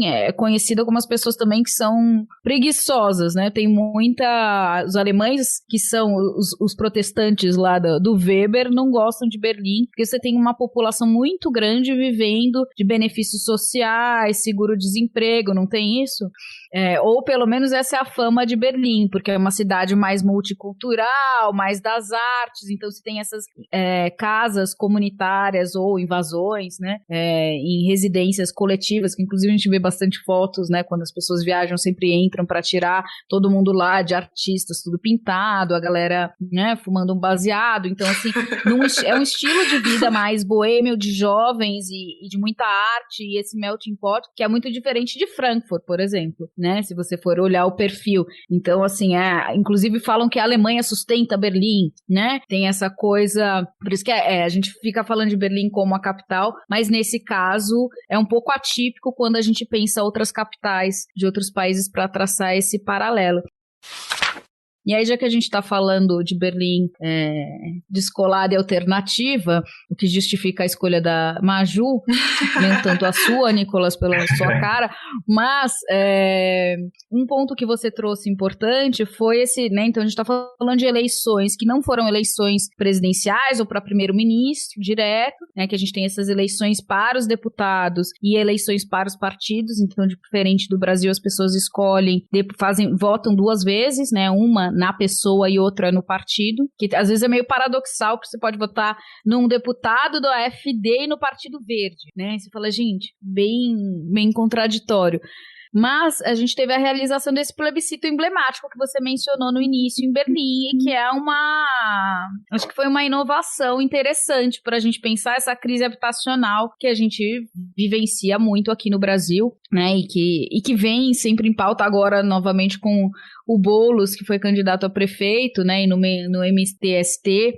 é conhecido algumas pessoas também que são preguiçosas, né? Tem os alemães que são os protestantes lá do Weber não gostam de Berlim, porque você tem uma população muito grande vivendo de benefícios sociais, seguro-desemprego, não tem isso? Ou pelo menos essa é a fama de Berlim, porque é uma cidade mais multicultural, mais das artes, então você tem essas casas comunitárias ou invasões, né, em residências coletivas, que inclusive a gente vê bastante fotos, né, quando as pessoas viajam sempre entram para tirar todo mundo lá de artistas, tudo pintado, a galera, né, fumando um baseado, então assim, é um estilo de vida mais boêmio, de jovens e de muita arte, e esse melting pot, que é muito diferente de Frankfurt, por exemplo, né, se você for olhar o perfil. Então, assim, inclusive falam que a Alemanha sustenta Berlim, né, tem essa coisa, por isso que a gente fica falando de Berlim como a capital, mas nesse caso é um pouco atípico quando a gente pensa outras capitais de outros países para traçar esse paralelo. E aí, já que a gente está falando de Berlim descolada e alternativa, o que justifica a escolha da Maju, nem tanto a sua, Nicolas, pela sua cara, mas um ponto que você trouxe importante foi esse, né, então a gente está falando de eleições que não foram eleições presidenciais ou para primeiro-ministro direto, né, que a gente tem essas eleições para os deputados e eleições para os partidos, então diferente do Brasil, as pessoas escolhem, votam 2 vezes, né, uma na pessoa e outra no partido, que às vezes é meio paradoxal, porque você pode votar num deputado do AfD e no Partido Verde, né? Você fala, gente, bem contraditório. Mas a gente teve a realização desse plebiscito emblemático que você mencionou no início em Berlim, e que acho que foi uma inovação interessante para a gente pensar essa crise habitacional que a gente vivencia muito aqui no Brasil, né, e que vem sempre em pauta agora novamente com o Boulos, que foi candidato a prefeito, né, e no MTST,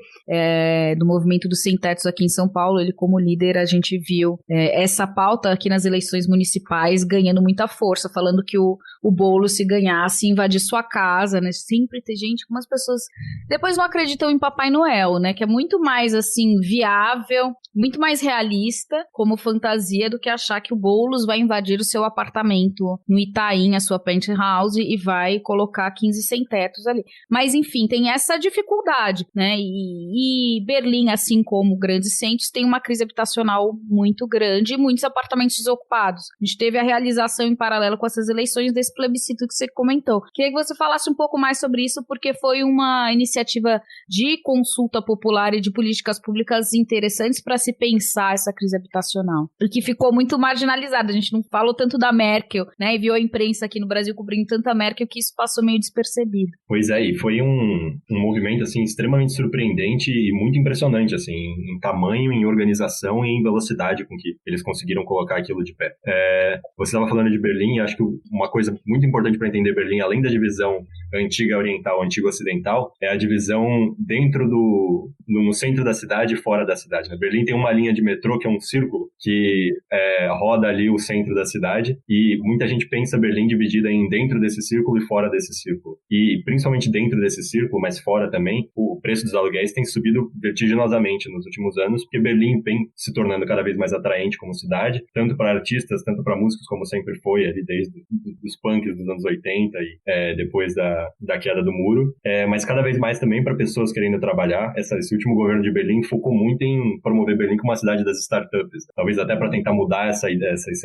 do Movimento dos Sem Tetos aqui em São Paulo, ele como líder, a gente viu essa pauta aqui nas eleições municipais ganhando muita força. discurso falando que o Boulos, se ganhasse, invadir sua casa, né? Sempre tem gente, como as pessoas depois não acreditam em Papai Noel, né? Que é muito mais, assim, viável, muito mais realista como fantasia do que achar que o Boulos vai invadir o seu apartamento no Itaim, a sua penthouse, e vai colocar 15 sem-tetos ali. Mas, enfim, tem essa dificuldade, né? E Berlim, assim como grandes centros, tem uma crise habitacional muito grande e muitos apartamentos desocupados. A gente teve a realização em paralelo com essas eleições desse plebiscito que você comentou. Queria que você falasse um pouco mais sobre isso, porque foi uma iniciativa de consulta popular e de políticas públicas interessantes para se pensar essa crise habitacional, e que ficou muito marginalizada. A gente não falou tanto da Merkel, né, e viu a imprensa aqui no Brasil cobrindo tanta Merkel que isso passou meio despercebido. Pois é, e foi um movimento, assim, extremamente surpreendente e muito impressionante, assim, em tamanho, em organização e em velocidade com que eles conseguiram colocar aquilo de pé. Você estava falando de Berlim, acho que uma coisa muito importante para entender Berlim, além da divisão antiga oriental, antiga ocidental, é a divisão dentro no centro da cidade e fora da cidade, né? Berlim tem uma linha de metrô que é um círculo que roda ali o centro da cidade, e muita gente pensa Berlim dividida em dentro desse círculo e fora desse círculo. E principalmente dentro desse círculo, mas fora também, o preço dos aluguéis tem subido vertiginosamente nos últimos anos, porque Berlim vem se tornando cada vez mais atraente como cidade, tanto para artistas, tanto para músicos, como sempre foi ali desde os punks dos anos 80 e depois da queda do muro, mas cada vez mais também para pessoas querendo trabalhar. Esse último governo de Berlim focou muito em promover Berlim como uma cidade das startups, talvez até para tentar mudar essa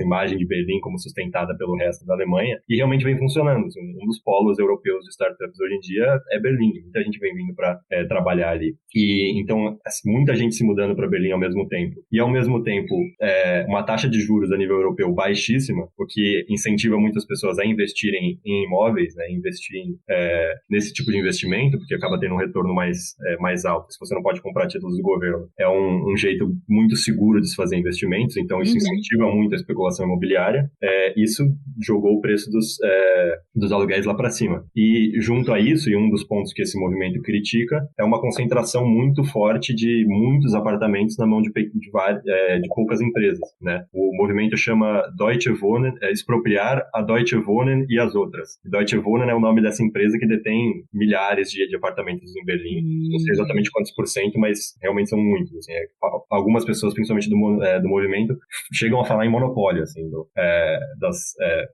imagem de Berlim como sustentada pelo resto da Alemanha, e realmente vem funcionando. Um dos polos europeus de startups hoje em dia é Berlim, muita gente vem vindo para trabalhar ali. E então, muita gente se mudando para Berlim ao mesmo tempo. E ao mesmo tempo, uma taxa de juros a nível europeu baixíssima, o que incentiva muitas pessoas a investirem em imóveis, né, investirem nesse tipo de investimento, porque acaba tendo um retorno mais alto. Se você não pode comprar títulos do governo, é um jeito muito seguro de se fazer investimentos, então isso incentiva muito a especulação imobiliária. Isso jogou o preço dos aluguéis lá para cima. E junto a isso, e um dos pontos que esse movimento critica, é uma concentração muito forte de muitos apartamentos na mão de poucas empresas, né? O movimento chama Deutsche Wohnen, expropriar a Deutsche Wohnen e as outras. Deutsche Wohnen é o nome dessa empresa que detém milhares de apartamentos em Berlim. Não sei exatamente quantos por cento, mas realmente são muitos. Assim, algumas pessoas, principalmente do movimento, chegam a falar em monopólio, assim,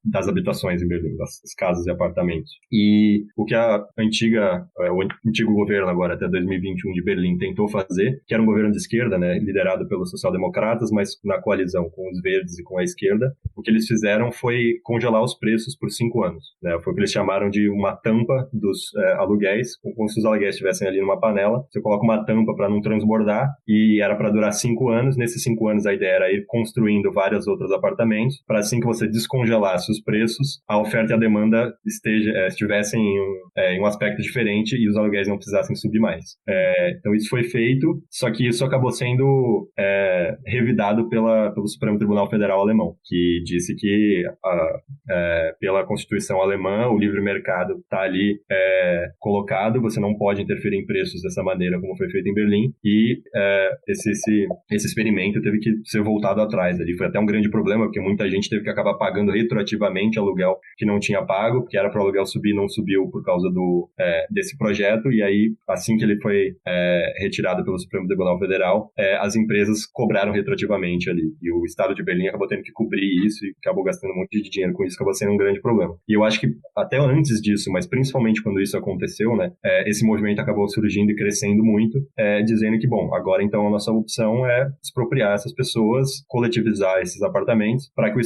das habitações em Berlim, das casas e apartamentos. E o que o antigo governo agora, até 2021, de Berlim, tentou fazer, que era um governo de esquerda, né, liderado pelos social-democratas, mas na coalizão com os verdes e com a esquerda, o que eles fizeram foi congelar os preços por 5 anos. Né? Foi o que eles chamaram de uma tampa dos aluguéis, como se os aluguéis estivessem ali numa panela. Você coloca uma tampa para não transbordar, e era para durar 5 anos. Nesses 5 anos, a ideia era ir construindo vários outros apartamentos, para assim que você descongelasse os preços, a oferta e a demanda estivessem em um aspecto diferente e os aluguéis não precisassem subir mais. Então isso foi feito, só que isso acabou sendo revidado pelo Supremo Tribunal Federal alemão, que disse que pela Constituição alemã o livre mercado está ali colocado, você não pode interferir em preços dessa maneira como foi feito em Berlim, e esse experimento teve que ser voltado atrás. Ali foi até um grande problema, porque muita gente teve que acabar pagando retroativamente aluguel que não tinha pago, porque era para o aluguel subir, não subiu por causa desse projeto, e aí, assim que ele foi retirado pelo Supremo Tribunal Federal, as empresas cobraram retroativamente ali, e o Estado de Berlim acabou tendo que cobrir isso e acabou gastando um monte de dinheiro com isso, acabou sendo um grande problema. E eu acho que até antes disso, mas principalmente quando isso aconteceu, né, esse movimento acabou surgindo e crescendo muito, dizendo que, bom, agora então a nossa opção é expropriar essas pessoas, coletivizar esses apartamentos para que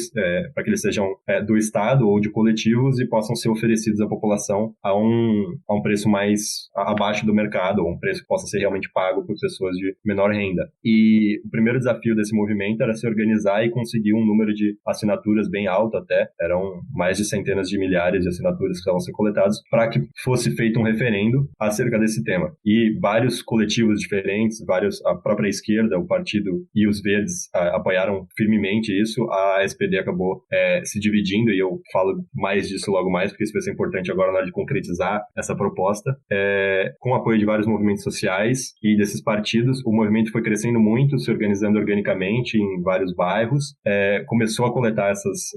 eles sejam do Estado ou de coletivos e possam ser oferecidos à população a um preço mais abaixo do mercado, ou um preço que possa ser realmente pago por pessoas de menor renda. E o primeiro desafio desse movimento era se organizar e conseguir um número de assinaturas bem alto até. Eram mais de centenas de milhares de assinaturas que estavam sendo coletadas organizados para que fosse feito um referendo acerca desse tema. E vários coletivos diferentes, a própria esquerda, o partido e os verdes apoiaram firmemente isso. A SPD acabou se dividindo, e eu falo mais disso logo mais, porque isso vai ser importante agora na hora de concretizar essa proposta. Com o apoio de vários movimentos sociais e desses partidos, o movimento foi crescendo muito, se organizando organicamente em vários bairros, começou a coletar essas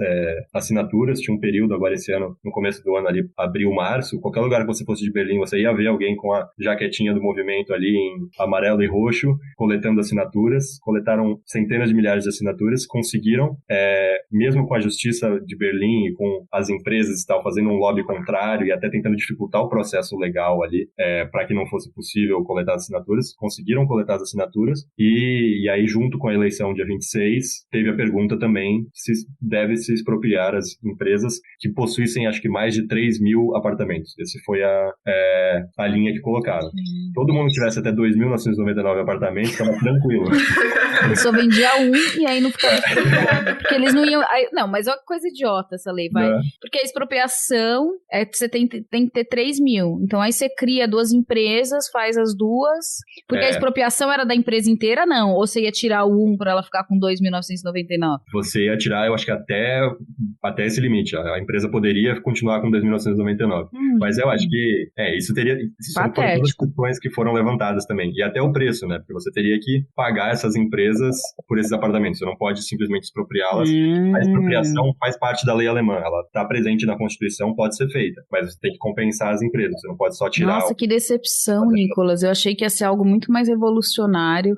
assinaturas. Tinha um período agora esse ano, no começo do ano ali, abril, março, qualquer lugar que você fosse de Berlim, você ia ver alguém com a jaquetinha do movimento ali em amarelo e roxo, coletando assinaturas. Coletaram centenas de milhares de assinaturas, conseguiram, mesmo com a justiça de Berlim e com as empresas e tal, fazendo um lobby contrário e até tentando dificultar o processo legal ali, para que não fosse possível coletar as assinaturas, conseguiram coletar as assinaturas, e aí junto com a eleição dia 26, teve a pergunta também se deve se expropriar as empresas que possuíssem, acho que mais de 3 mil apartamentos. Essa foi a linha que colocaram. Todo mundo que tivesse até 2.999 apartamentos, estava tranquilo. Ele só vendia um e aí não ficava expropriado. Porque eles não iam... Não, mas olha que coisa idiota essa lei, vai. Porque a expropriação, você tem que ter 3 mil. Então aí você cria 2 empresas, faz as duas. Porque a expropriação era da empresa inteira, não? Ou você ia tirar o 1 para ela ficar com 2.999? Você ia tirar, eu acho que até esse limite. A empresa poderia continuar com 2.999. Mas eu acho que isso teria... São todas as questões que foram levantadas também. E até o preço, né? Porque você teria que pagar essas empresas por esses apartamentos. Você não pode simplesmente expropriá-las. A expropriação faz parte da lei alemã. Ela está presente na Constituição, pode ser feita. Mas você tem que compensar as empresas. Você não pode só tirar... Nossa, que decepção, Nicolas. Eu achei que ia ser algo muito mais revolucionário.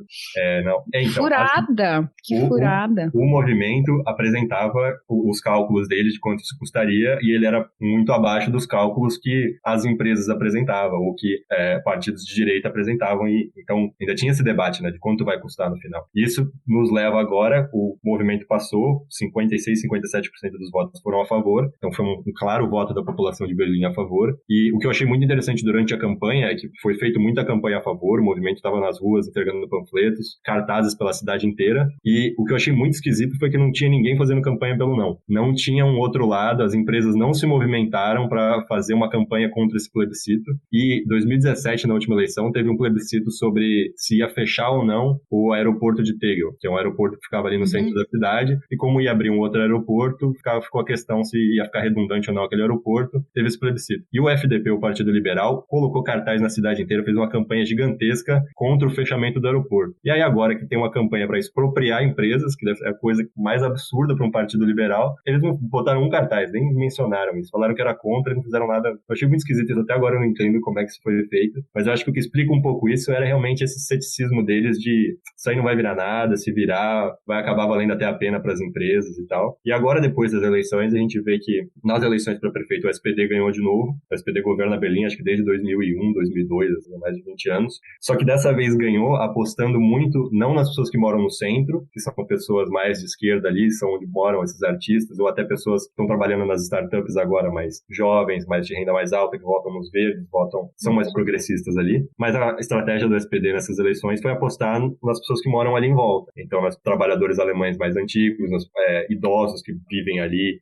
Não. Então, furada! Que furada! O movimento apresentava os cálculos dele de quanto isso custaria, e ele era muito abaixo dos cálculos que as empresas apresentavam, ou que partidos de direita apresentavam, e então ainda tinha esse debate, né, de quanto vai custar no final. Isso nos leva agora, o movimento passou, 56, 57% dos votos foram a favor, então foi um claro voto da população de Berlim a favor, e o que eu achei muito interessante durante a campanha é que foi feita muita campanha a favor, o movimento estava nas ruas entregando panfletos, cartazes pela cidade inteira, e o que eu achei muito esquisito foi que não tinha ninguém fazendo campanha pelo não. Não tinha um outro lado, as empresas não se movimentaram para fazer uma campanha contra esse plebiscito, e 2017, na última eleição, teve um plebiscito sobre se ia fechar ou não o aeroporto de Tegel, que é um aeroporto que ficava ali no centro da cidade, e como ia abrir um outro aeroporto, ficou a questão se ia ficar redundante ou não aquele aeroporto, teve esse plebiscito. E o FDP, o Partido Liberal, colocou cartaz na cidade inteira, fez uma campanha gigantesca contra o fechamento do aeroporto. E aí agora que tem uma campanha para expropriar empresas, que é a coisa mais absurda para um partido liberal, eles não botaram um cartaz, nem mencionaram isso, falaram que era contra, não fizeram nada. Eu achei muito esquisito isso, até agora eu não entendo como é que isso foi feito, mas eu acho que o que explica um pouco isso era realmente esse ceticismo deles de isso aí não vai virar nada, se virar vai acabar valendo até a pena para as empresas e tal. E agora, depois das eleições, a gente vê que nas eleições para prefeito o SPD ganhou de novo. O SPD governa Berlim, acho que desde 2001, 2002, assim, mais de 20 anos. Só que dessa vez ganhou apostando muito, não nas pessoas que moram no centro, que são pessoas mais de esquerda ali, são onde moram esses artistas, ou até pessoas que estão trabalhando nas startups agora, mais jovens, mais de renda mais alta, que votam nos verdes, são mais progressistas ali. Mas a estratégia do SPD nessas eleições foi apostar nas pessoas que moram ali em volta. Então, nos trabalhadores alemães mais antigos, nos idosos que vivem ali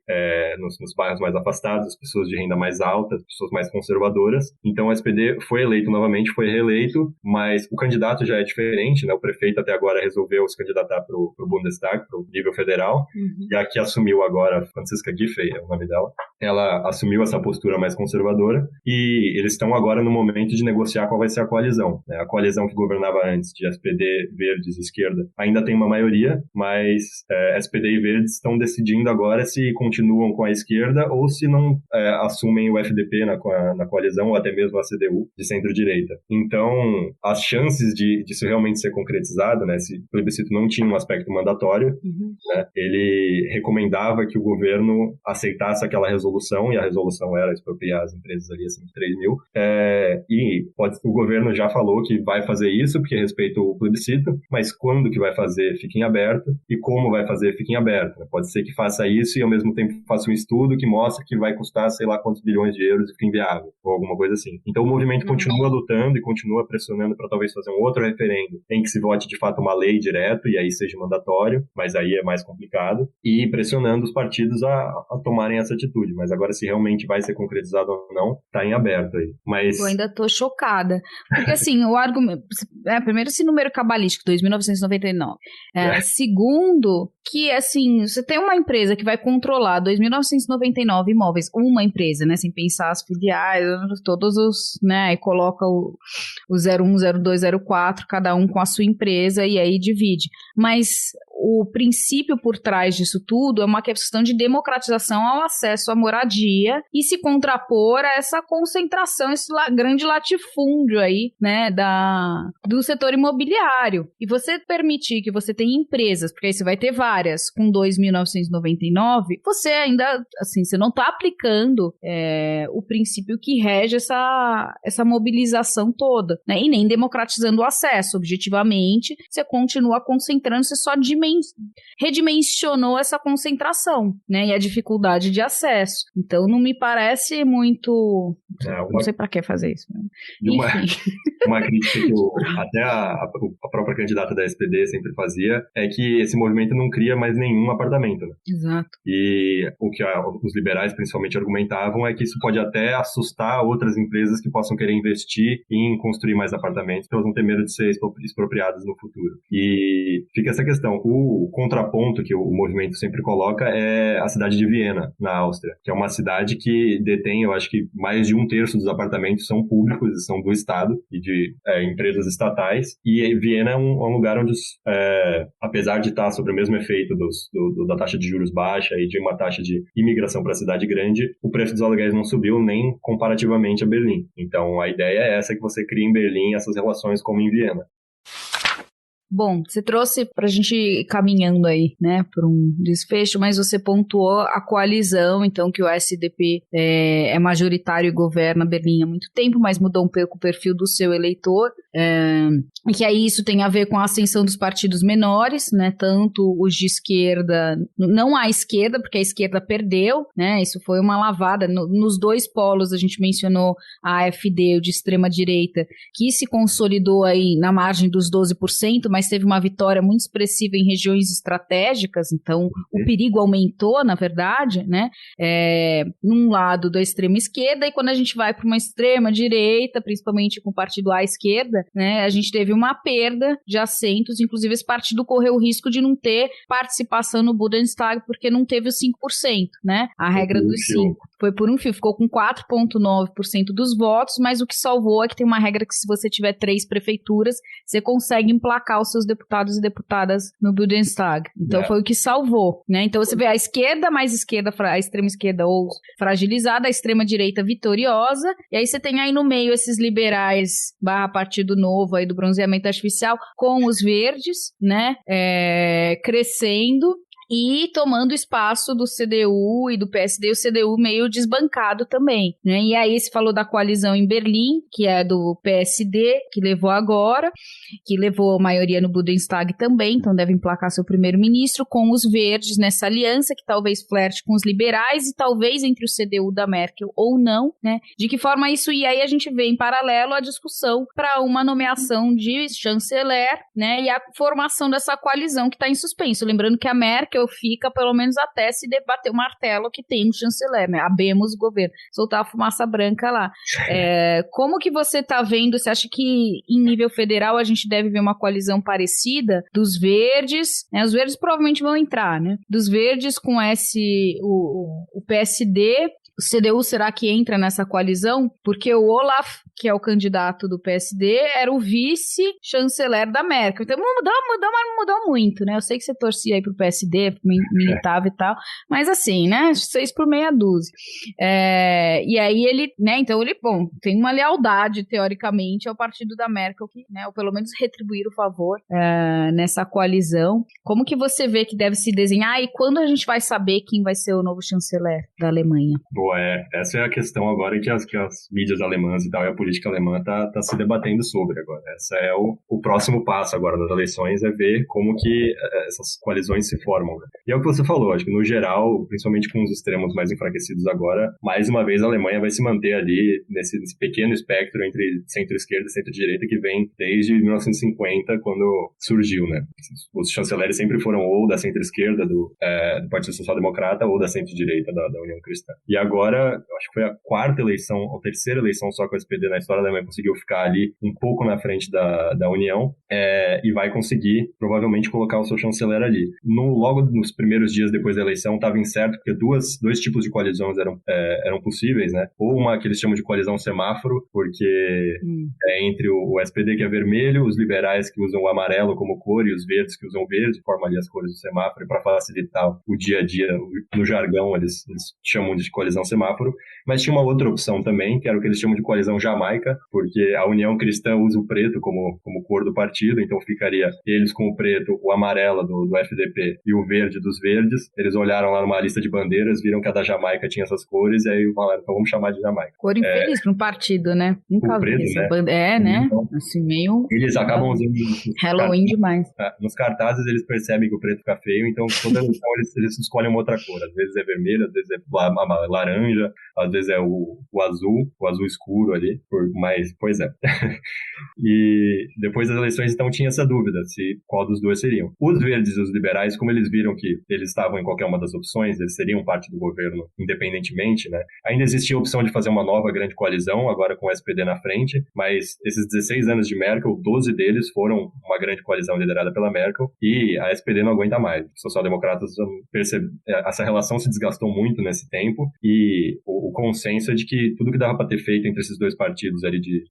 nos bairros mais afastados, as pessoas de renda mais alta, as pessoas mais conservadoras. Então, o SPD foi eleito novamente, foi reeleito, mas o candidato já é diferente, né? O prefeito até agora resolveu se candidatar para o Bundestag, para o nível federal, e a que assumiu agora, Franziska Giffey é o nome dela, ela assumiu essa postura mais conservadora, e eles estão agora no momento de negociar qual vai ser a coalizão, né? A coalizão que governava antes, de SPD, Verdes e Esquerda, ainda tem uma maioria, mas SPD e Verdes estão decidindo agora se continuam com a esquerda ou se não assumem o FDP na coalizão, ou até mesmo a CDU de centro-direita. Então, as chances disso realmente ser concretizado, né, esse plebiscito não tinha um aspecto mandatório, né, ele recomendava que o governo aceitasse aquela resolução, e a resolução era expropriar as empresas ali acima de 3 mil, e o governo já falou que vai fazer isso porque respeita o plebiscito, mas quando que vai fazer fica em aberto, e como vai fazer fica em aberto, né? Pode ser que faça isso e ao mesmo tempo faça um estudo que mostra que vai custar sei lá quantos bilhões de euros e fica inviável, ou alguma coisa assim. Então o movimento continua lutando e continua pressionando para talvez fazer um outro referendo em que se vote de fato uma lei direto e aí seja mandatório, mas aí é mais complicado, e pressionando os partidos a tomarem essa atitude. Mas agora, se realmente vai ser concretizado concretizado ou não, tá em aberto aí. Mas... Eu ainda tô chocada. Porque, assim, o argumento... primeiro, esse número cabalístico, 2.999. Segundo, que, assim, você tem uma empresa que vai controlar 2.999 imóveis, uma empresa, né, sem pensar as filiais, todos os, né, e coloca o 01, 02, 04, cada um com a sua empresa, e aí divide. Mas o princípio por trás disso tudo é uma questão de democratização ao acesso à moradia e se contrapor a essa concentração, esse grande latifúndio aí, né, do setor imobiliário. E você permitir que você tenha empresas, porque aí você vai ter várias, com 2.999, você ainda, assim, você não está aplicando o princípio que rege essa mobilização toda, né, e nem democratizando o acesso. Objetivamente, você continua concentrando, você só redimensionou essa concentração, né, e a dificuldade de acesso. Então, não me parece muito... Não sei para que fazer isso. Uma crítica que até a própria candidata da SPD sempre fazia é que esse movimento não cria mais nenhum apartamento, né? Exato. E o que os liberais principalmente argumentavam é que isso pode até assustar outras empresas que possam querer investir em construir mais apartamentos, porque elas vão ter medo de ser expropriadas no futuro. E fica essa questão. O contraponto que o movimento sempre coloca é a cidade de Viena, na Áustria, que é uma cidade que detém, eu acho que mais de 1/3 dos apartamentos são públicos e são do Estado e de empresas estatais. E Viena é um lugar onde, apesar de estar sob o mesmo efeito da taxa de juros baixa e de uma taxa de imigração para a cidade grande, o preço dos aluguéis não subiu nem comparativamente a Berlim. Então, a ideia é essa, que você cria em Berlim essas relações como em Viena. Bom, você trouxe pra gente ir caminhando aí, né, por um desfecho, mas você pontuou a coalizão, então, que o SDP é majoritário e governa Berlim há muito tempo, mas mudou um pouco o perfil do seu eleitor, e que aí isso tem a ver com a ascensão dos partidos menores, né, tanto os de esquerda, não a esquerda, porque a esquerda perdeu, né, isso foi uma lavada, nos dois polos a gente mencionou a AfD, o de extrema direita, que se consolidou aí na margem dos 12%, mas teve uma vitória muito expressiva em regiões estratégicas, então o perigo aumentou, na verdade, né, num lado da extrema esquerda, e quando a gente vai para uma extrema direita, principalmente com o partido à esquerda, né, a gente teve uma perda de assentos, inclusive esse partido correu o risco de não ter participação no Bundestag, porque não teve os 5%, né, a regra dos 5%. Foi por um fio, ficou com 4,9% dos votos, mas o que salvou é que tem uma regra que se você tiver 3 prefeituras, você consegue emplacar os seus deputados e deputadas no Bundestag. Então foi o que salvou, né? Então você vê a esquerda mais esquerda, a extrema esquerda ou fragilizada, a extrema direita vitoriosa, e aí você tem aí no meio esses liberais / Partido Novo aí do bronzeamento artificial com os verdes, né? Crescendo e tomando espaço do CDU e do PSD, o CDU meio desbancado também, né? E aí se falou da coalizão em Berlim, que é do PSD, que levou agora, que levou a maioria no Bundestag também, então deve emplacar seu primeiro-ministro, com os verdes nessa aliança, que talvez flerte com os liberais e talvez entre o CDU da Merkel ou não, né? De que forma isso, e aí a gente vê em paralelo a discussão para uma nomeação de chanceler, né? E a formação dessa coalizão que está em suspenso. Lembrando que a Merkel fica pelo menos até se debater o martelo que tem no chanceler, né? Abemos o governo, soltar a fumaça branca lá. Como que você está vendo? Você acha que em nível federal a gente deve ver uma coalizão parecida dos verdes, né? Os verdes provavelmente vão entrar, né? Dos verdes com o PSD. O CDU será que entra nessa coalizão? Porque o Olaf, que é o candidato do PSD, era o vice-chanceler da Merkel. Então mudou muito, né? Eu sei que você torcia aí pro PSD, militava e tal, mas assim, né? 6 por meia dúzia. E aí ele, né? Então ele, bom, tem uma lealdade, teoricamente, ao partido da Merkel, que, né? Ou pelo menos retribuir o favor nessa coalizão. Como que você vê que deve se desenhar e quando a gente vai saber quem vai ser o novo chanceler da Alemanha? Essa é a questão agora que as mídias alemãs e tal, e a política alemã tá se debatendo sobre agora. Esse é o próximo passo agora das eleições, é ver como que essas coalizões se formam. E é o que você falou, acho que no geral, principalmente com os extremos mais enfraquecidos agora, mais uma vez a Alemanha vai se manter ali nesse pequeno espectro entre centro-esquerda e centro-direita que vem desde 1950, quando surgiu, né? Os chanceleres sempre foram ou da centro-esquerda do Partido Social Democrata ou da centro-direita da União Cristã. E agora agora, acho que foi a quarta eleição, ou terceira eleição só que o SPD na história da Alemanha conseguiu ficar ali um pouco na frente da União, e vai conseguir, provavelmente, colocar o seu chanceler ali. Logo nos primeiros dias depois da eleição, estava incerto, porque dois tipos de coalizões eram possíveis, né? Ou uma que eles chamam de coalizão semáforo, porque é entre o SPD, que é vermelho, os liberais que usam o amarelo como cor e os verdes que usam o verde, formam ali as cores do semáforo, e para facilitar o dia a dia, no jargão, eles chamam de coalizão semáforo. Mas tinha uma outra opção também, que era o que eles chamam de coalizão Jamaica, porque a União Cristã usa o preto como cor do partido, então ficaria eles com o preto, o amarelo do FDP e o verde dos verdes. Eles olharam lá numa lista de bandeiras, viram que a da Jamaica tinha essas cores, e aí falaram, então vamos chamar de Jamaica. Cor infeliz para um partido, né? Nunca vi essa né? né? Então, Assim, meio... Eles acabam usando... Halloween demais. Nos cartazes eles percebem que o preto fica feio, então toda eleição eles escolhem uma outra cor. Às vezes é vermelho, às vezes é laranja, às vezes é o azul escuro ali, mas, pois é. E depois das eleições, então, tinha essa dúvida, qual dos dois seriam. Os verdes e os liberais, como eles viram que eles estavam em qualquer uma das opções, eles seriam parte do governo independentemente, né? Ainda existia a opção de fazer uma nova grande coalizão, agora com o SPD na frente, mas esses 16 anos de Merkel, 12 deles foram uma grande coalizão liderada pela Merkel, e a SPD não aguenta mais. Os social-democratas essa relação se desgastou muito nesse tempo, e o consenso é de que tudo que dava para ter feito entre esses dois partidos ali de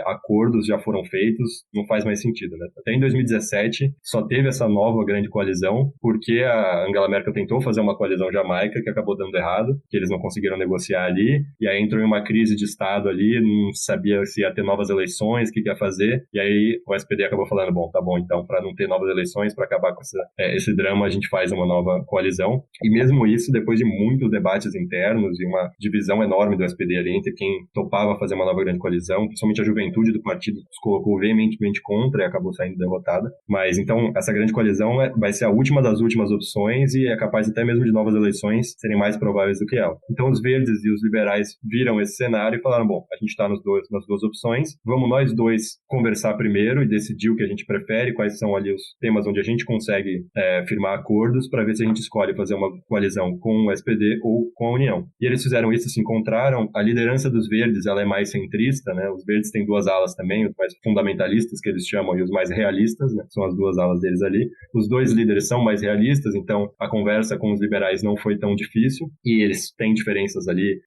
acordos já foram feitos, não faz mais sentido, né? Até em 2017 só teve essa nova grande coalizão porque a Angela Merkel tentou fazer uma coalizão Jamaica que acabou dando errado, que eles não conseguiram negociar ali, e aí entrou em uma crise de Estado ali, não sabia se ia ter novas eleições, o que ia fazer, e aí o SPD acabou falando, bom, tá bom, então, para não ter novas eleições, para acabar com esse drama, a gente faz uma nova coalizão. E mesmo isso, depois de muitos debates internos e uma divisão enorme do SPD ali entre quem topava fazer uma nova grande coalizão, principalmente a juventude do partido se colocou veementemente contra e acabou saindo derrotada. Mas então, essa grande coalizão vai ser a última das últimas opções e é capaz até mesmo de novas eleições serem mais prováveis do que ela. Então, os verdes e os liberais viram esse cenário e falaram, bom, a gente está nas duas opções, vamos nós dois conversar primeiro e decidir o que a gente prefere, quais são ali os temas onde a gente consegue firmar acordos para ver se a gente escolhe fazer uma coalizão com o SPD ou com a União. E eles fizeram isso, se encontraram. A liderança dos verdes, ela é mais centrista, né? Os verdes têm duas alas também, os mais fundamentalistas, que eles chamam, e os mais realistas, né? São as duas alas deles ali. Os dois líderes são mais realistas, então a conversa com os liberais não foi tão difícil, e eles têm diferenças ali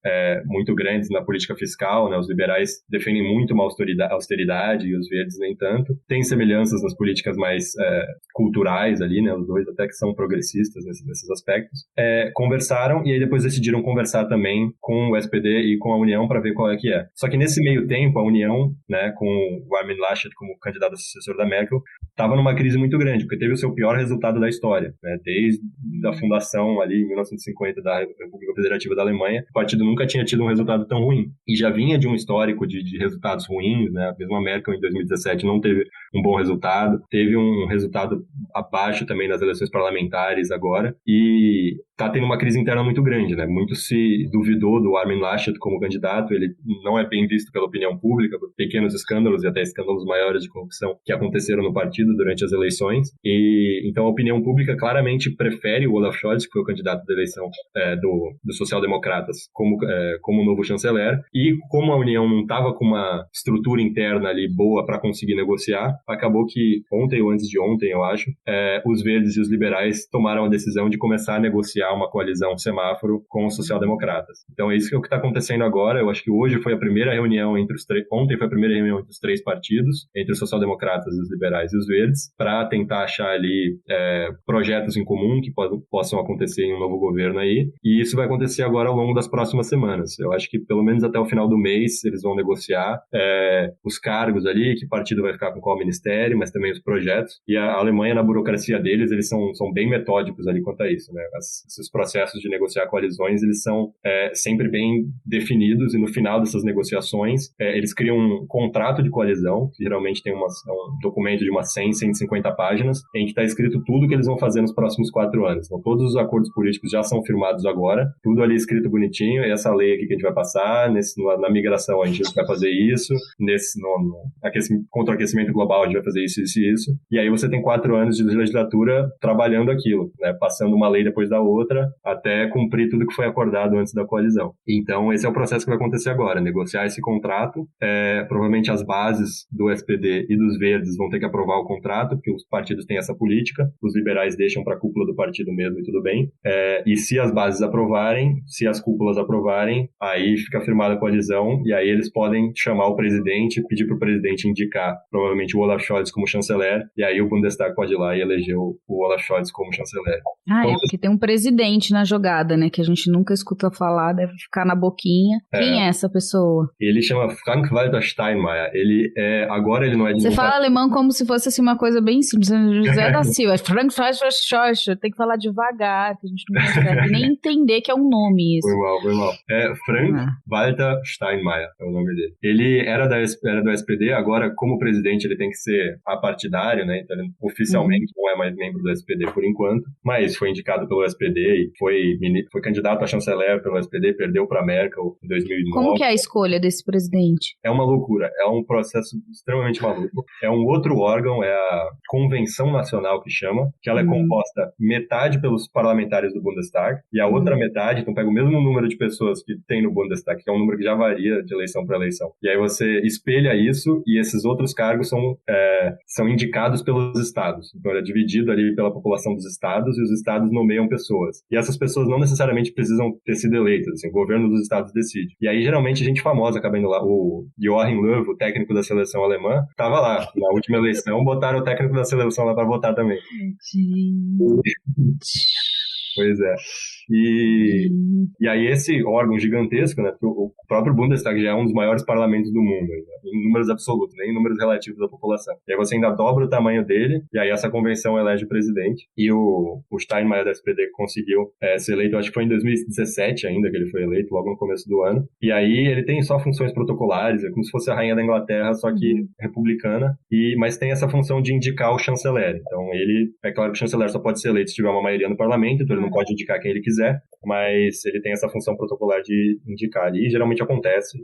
muito grandes na política fiscal, né? Os liberais defendem muito uma austeridade e os verdes nem tanto. Tem semelhanças nas políticas mais culturais ali, né? Os dois até que são progressistas nesses aspectos. Conversaram e aí depois decidiram conversar também com o SPD e com a União para ver qual é que é. Só que nesse meio tempo, a União, né, com o Armin Laschet como candidato a sucessor da Merkel, estava numa crise muito grande, porque teve o seu pior resultado da história, né? Desde a fundação ali em 1950 da República Federativa da Alemanha, o partido nunca tinha tido um resultado tão ruim. E já vinha de um histórico de resultados ruins, né? Mesmo a Merkel em 2017 não teve um bom resultado, teve um resultado abaixo também nas eleições parlamentares agora, e está tendo uma crise interna muito grande, né? Muito se duvidou do Armin Laschet como candidato, ele não é bem visto pela opinião pública, por pequenos escândalos e até escândalos maiores de corrupção que aconteceram no partido durante as eleições, e então a opinião pública claramente prefere o Olaf Scholz, que foi o candidato da eleição dos social-democratas, como novo chanceler, e como a União não estava com uma estrutura interna ali boa para conseguir negociar, acabou que ontem ou antes de ontem, eu acho, os verdes e os liberais tomaram a decisão de começar a negociar uma coalizão semáforo com os social-democratas. Então é isso que está acontecendo agora. Eu acho que hoje foi a primeira reunião ontem foi a primeira reunião entre os três partidos, entre os social-democratas, os liberais e os verdes, para tentar achar ali projetos em comum que possam acontecer em um novo governo aí, e isso vai acontecer agora ao longo das próximas semanas. Eu acho que pelo menos até o final do mês eles vão negociar os cargos ali, que partido vai ficar com qual ministério, mas também os projetos, e a Alemanha, na burocracia deles, eles são bem metódicos ali quanto a isso, né? Esses processos de negociar coalizões, eles são sempre bem definidos, e no final dessas negociações, eles criam um contrato de coalizão, que geralmente tem um documento de umas 100, 150 páginas, em que está escrito tudo que eles vão fazer nos próximos 4 anos. Então, todos os acordos políticos já são firmados agora, tudo ali escrito bonitinho, e essa lei aqui que a gente vai passar, na migração a gente vai fazer isso, contra o aquecimento global a gente vai fazer isso, isso e isso. E aí você tem 4 anos de legislatura trabalhando aquilo, né, passando uma lei depois da outra, até cumprir tudo que foi acordado antes da coalizão. Então, esse é o processo que vai acontecer agora, negociar esse contrato. Provavelmente as bases do SPD e dos Verdes vão ter que aprovar o contrato, porque os partidos têm essa política, os liberais deixam para a cúpula do partido mesmo e tudo bem. E se as bases aprovarem, se as cúpulas aprovarem, aí fica firmada a coalizão, e aí eles podem chamar o presidente, pedir para o presidente indicar, provavelmente, o Olaf Scholz como chanceler, e aí o Bundestag pode ir lá e eleger o Olaf Scholz como chanceler. Porque tem um presidente na jogada, né, que a gente nunca escuta falar, deve ficar na boquinha. Quem é essa pessoa? Ele chama Frank-Walter Steinmeier. Agora ele não é de... Você fala alemão como se fosse assim, uma coisa bem simples. José da Silva, Frank-Walter Steinmeier, tem que falar devagar, que a gente não consegue nem entender que é um nome isso. Foi mal. Frank-Walter Steinmeier é o nome dele. Ele era do SPD, agora como presidente ele tem que ser apartidário, né, então ele oficialmente não é mais membro do SPD por enquanto, mas foi indicado pelo SPD e foi candidato a chanceler pelo SPD, perdeu para Merkel em 2009. Como que é a escolha desse presidente? É uma loucura, é um processo extremamente maluco. É um outro órgão, é a Convenção Nacional que chama, que ela é composta metade pelos parlamentares do Bundestag e a outra metade, então pega o mesmo número de pessoas que tem no Bundestag, que é um número que já varia de eleição para eleição. E aí você espelha isso e esses outros cargos são indicados pelos estados. Então ele é dividido ali pela população dos estados e os estados nomeiam pessoas. E essas pessoas não necessariamente precisam ter sido eleitas, assim, o governo dos estados decide. E aí geralmente gente famosa acaba indo lá. O Joachim Löw, o técnico da seleção alemã, estava lá. Na última eleição botaram o técnico da seleção lá para votar também. Pois é. E aí esse órgão gigantesco, né, o próprio Bundestag já é um dos maiores parlamentos do mundo, né, em números absolutos, nem em números relativos da população. E aí você ainda dobra o tamanho dele, e aí essa convenção elege o presidente, e o Steinmeier da SPD conseguiu ser eleito, acho que foi em 2017 ainda que ele foi eleito, logo no começo do ano. E aí ele tem só funções protocolares, é como se fosse a rainha da Inglaterra, só que republicana, mas tem essa função de indicar o chanceler. Então é claro que o chanceler só pode ser eleito se tiver uma maioria no parlamento, então ele não pode indicar quem ele quiser, mas ele tem essa função protocolar de indicar, e geralmente acontece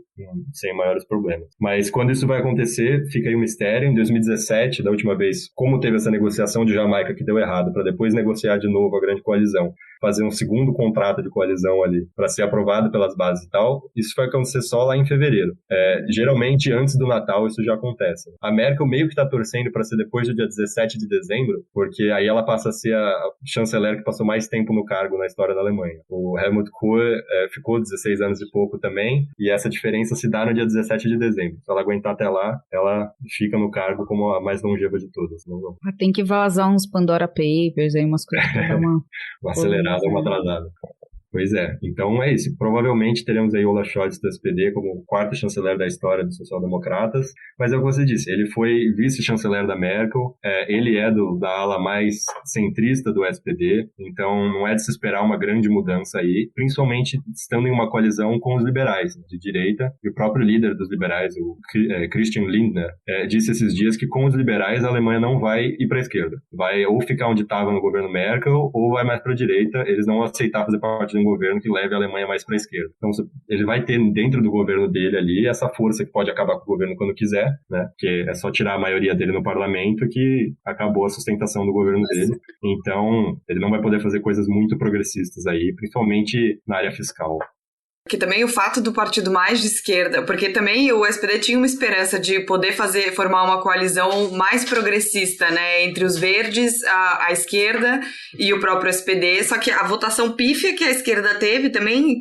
sem maiores problemas. Mas quando isso vai acontecer, fica aí um mistério. Em 2017, da última vez, como teve essa negociação de Jamaica que deu errado, para depois negociar de novo a grande coalizão, fazer um segundo contrato de coalizão ali, para ser aprovado pelas bases e tal, isso vai acontecer só lá em fevereiro. Geralmente, antes do Natal, isso já acontece. A Merkel meio que está torcendo para ser depois do dia 17 de dezembro, porque aí ela passa a ser a chanceler que passou mais tempo no cargo na história da Alemanha. O Helmut Kohl ficou 16 anos e pouco também, e essa diferença se dá no dia 17 de dezembro. Se ela aguentar até lá, ela fica no cargo como a mais longeva de todas. Tem que vazar uns Pandora Papers, aí umas coisas pra dar uma acelerada, uma atrasada. Pois é, então é isso. Provavelmente teremos aí Olaf Scholz do SPD como o quarto chanceler da história dos social-democratas, mas é o que você disse, ele foi vice-chanceler da Merkel, ele é da ala mais centrista do SPD, então não é de se esperar uma grande mudança aí, principalmente estando em uma coalizão com os liberais, de direita, e o próprio líder dos liberais, o Christian Lindner, disse esses dias que com os liberais a Alemanha não vai ir para a esquerda, vai ou ficar onde estava no governo Merkel, ou vai mais para a direita, eles não vão aceitar fazer parte de um governo que leve a Alemanha mais para a esquerda. Então, ele vai ter dentro do governo dele ali essa força que pode acabar com o governo quando quiser, né? Porque é só tirar a maioria dele no parlamento que acabou a sustentação do governo dele. Então, ele não vai poder fazer coisas muito progressistas aí, principalmente na área fiscal. Que também o fato do partido mais de esquerda, porque também o SPD tinha uma esperança de poder formar uma coalizão mais progressista, né, entre os verdes, a esquerda e o próprio SPD, só que a votação pífia que a esquerda teve também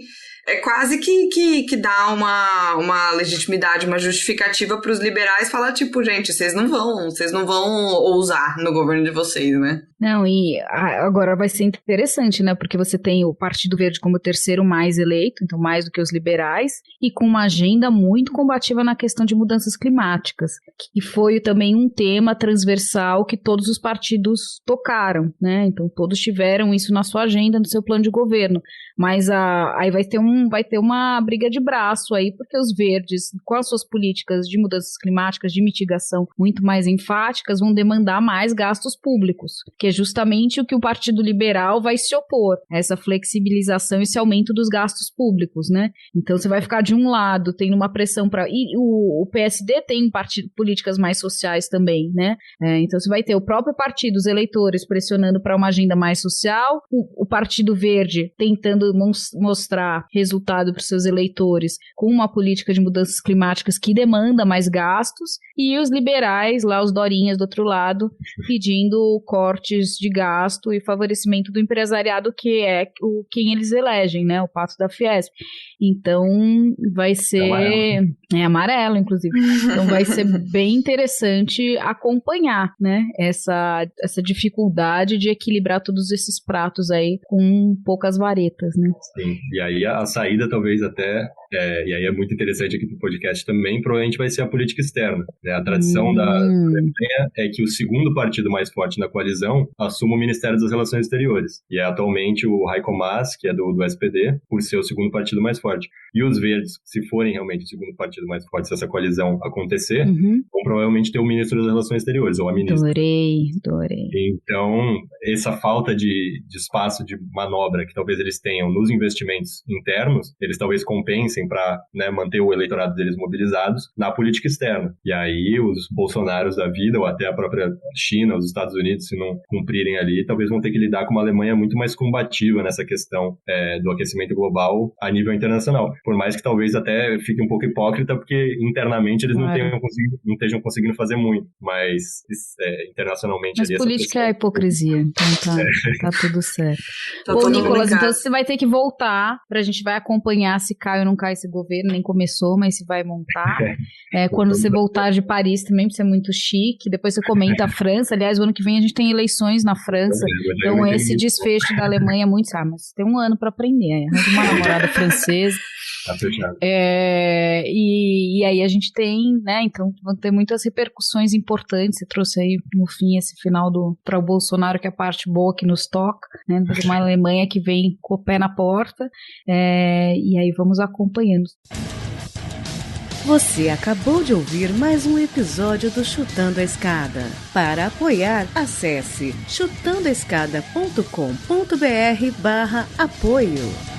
quase que dá uma legitimidade, uma justificativa para os liberais falar, tipo, gente, vocês não vão ousar no governo de vocês, né? Não, e agora vai ser interessante, né? Porque você tem o Partido Verde como o terceiro mais eleito, então mais do que os liberais, e com uma agenda muito combativa na questão de mudanças climáticas, que foi também um tema transversal que todos os partidos tocaram, né? Então todos tiveram isso na sua agenda, no seu plano de governo. Mas aí vai ter um vai ter uma briga de braço aí, porque os verdes, com as suas políticas de mudanças climáticas, de mitigação muito mais enfáticas, vão demandar mais gastos públicos, que é justamente o que o Partido Liberal vai se opor, essa flexibilização, esse aumento dos gastos públicos, né? Então você vai ficar de um lado, tendo uma pressão para... E o PSD tem políticas mais sociais também, né? Então você vai ter o próprio partido, os eleitores pressionando para uma agenda mais social, o Partido Verde tentando mostrar resultado para os seus eleitores com uma política de mudanças climáticas que demanda mais gastos, e os liberais, lá os dorinhas do outro lado, pedindo cortes de gasto e favorecimento do empresariado, que é quem eles elegem, né? O Pato da Fiesp. Então, vai ser... É amarelo, inclusive. Então, vai ser bem interessante acompanhar, né? Essa dificuldade de equilibrar todos esses pratos aí com poucas varetas, né? Sim, e aí a saída talvez até... e aí é muito interessante aqui pro podcast também, provavelmente vai ser a política externa, né? A tradição da Alemanha é que o segundo partido mais forte na coalizão assuma o Ministério das Relações Exteriores. E é atualmente o Heiko Maas, que é do SPD, por ser o segundo partido mais forte. E os verdes, se forem realmente o segundo partido mais forte, se essa coalizão acontecer, vão provavelmente ter o ministro das Relações Exteriores, ou a ministra. Adorei. Então, essa falta de espaço de manobra que talvez eles tenham nos investimentos internos, eles talvez compensem para, né, manter o eleitorado deles mobilizados na política externa. E aí os bolsonaros da vida, ou até a própria China, os Estados Unidos, se não cumprirem ali, talvez vão ter que lidar com uma Alemanha muito mais combativa nessa questão do aquecimento global a nível internacional. Por mais que talvez até fique um pouco hipócrita, porque internamente eles não estejam conseguindo fazer muito, mas internacionalmente... Mas ali política é hipocrisia, então tá tudo certo. Ô, Nicolas, então você vai ter que voltar, pra gente vai acompanhar se cai ou não cai esse governo, nem começou, mas se vai montar. Quando você voltar de Paris também, você é muito chique, depois você comenta a França, aliás, o ano que vem a gente tem eleições na França, então esse desfecho da Alemanha é muito... mas você tem um ano pra aprender, arranja uma namorada francesa. Tá fechado. E aí a gente tem, né, então vão ter muitas repercussões importantes. Você trouxe aí no fim esse final para o Bolsonaro, que é a parte boa que nos toca, né, de uma Alemanha que vem com o pé na porta, e aí vamos acompanhando. Você acabou de ouvir mais um episódio do Chutando a Escada. Para apoiar, acesse chutandoaescada.com.br/apoio.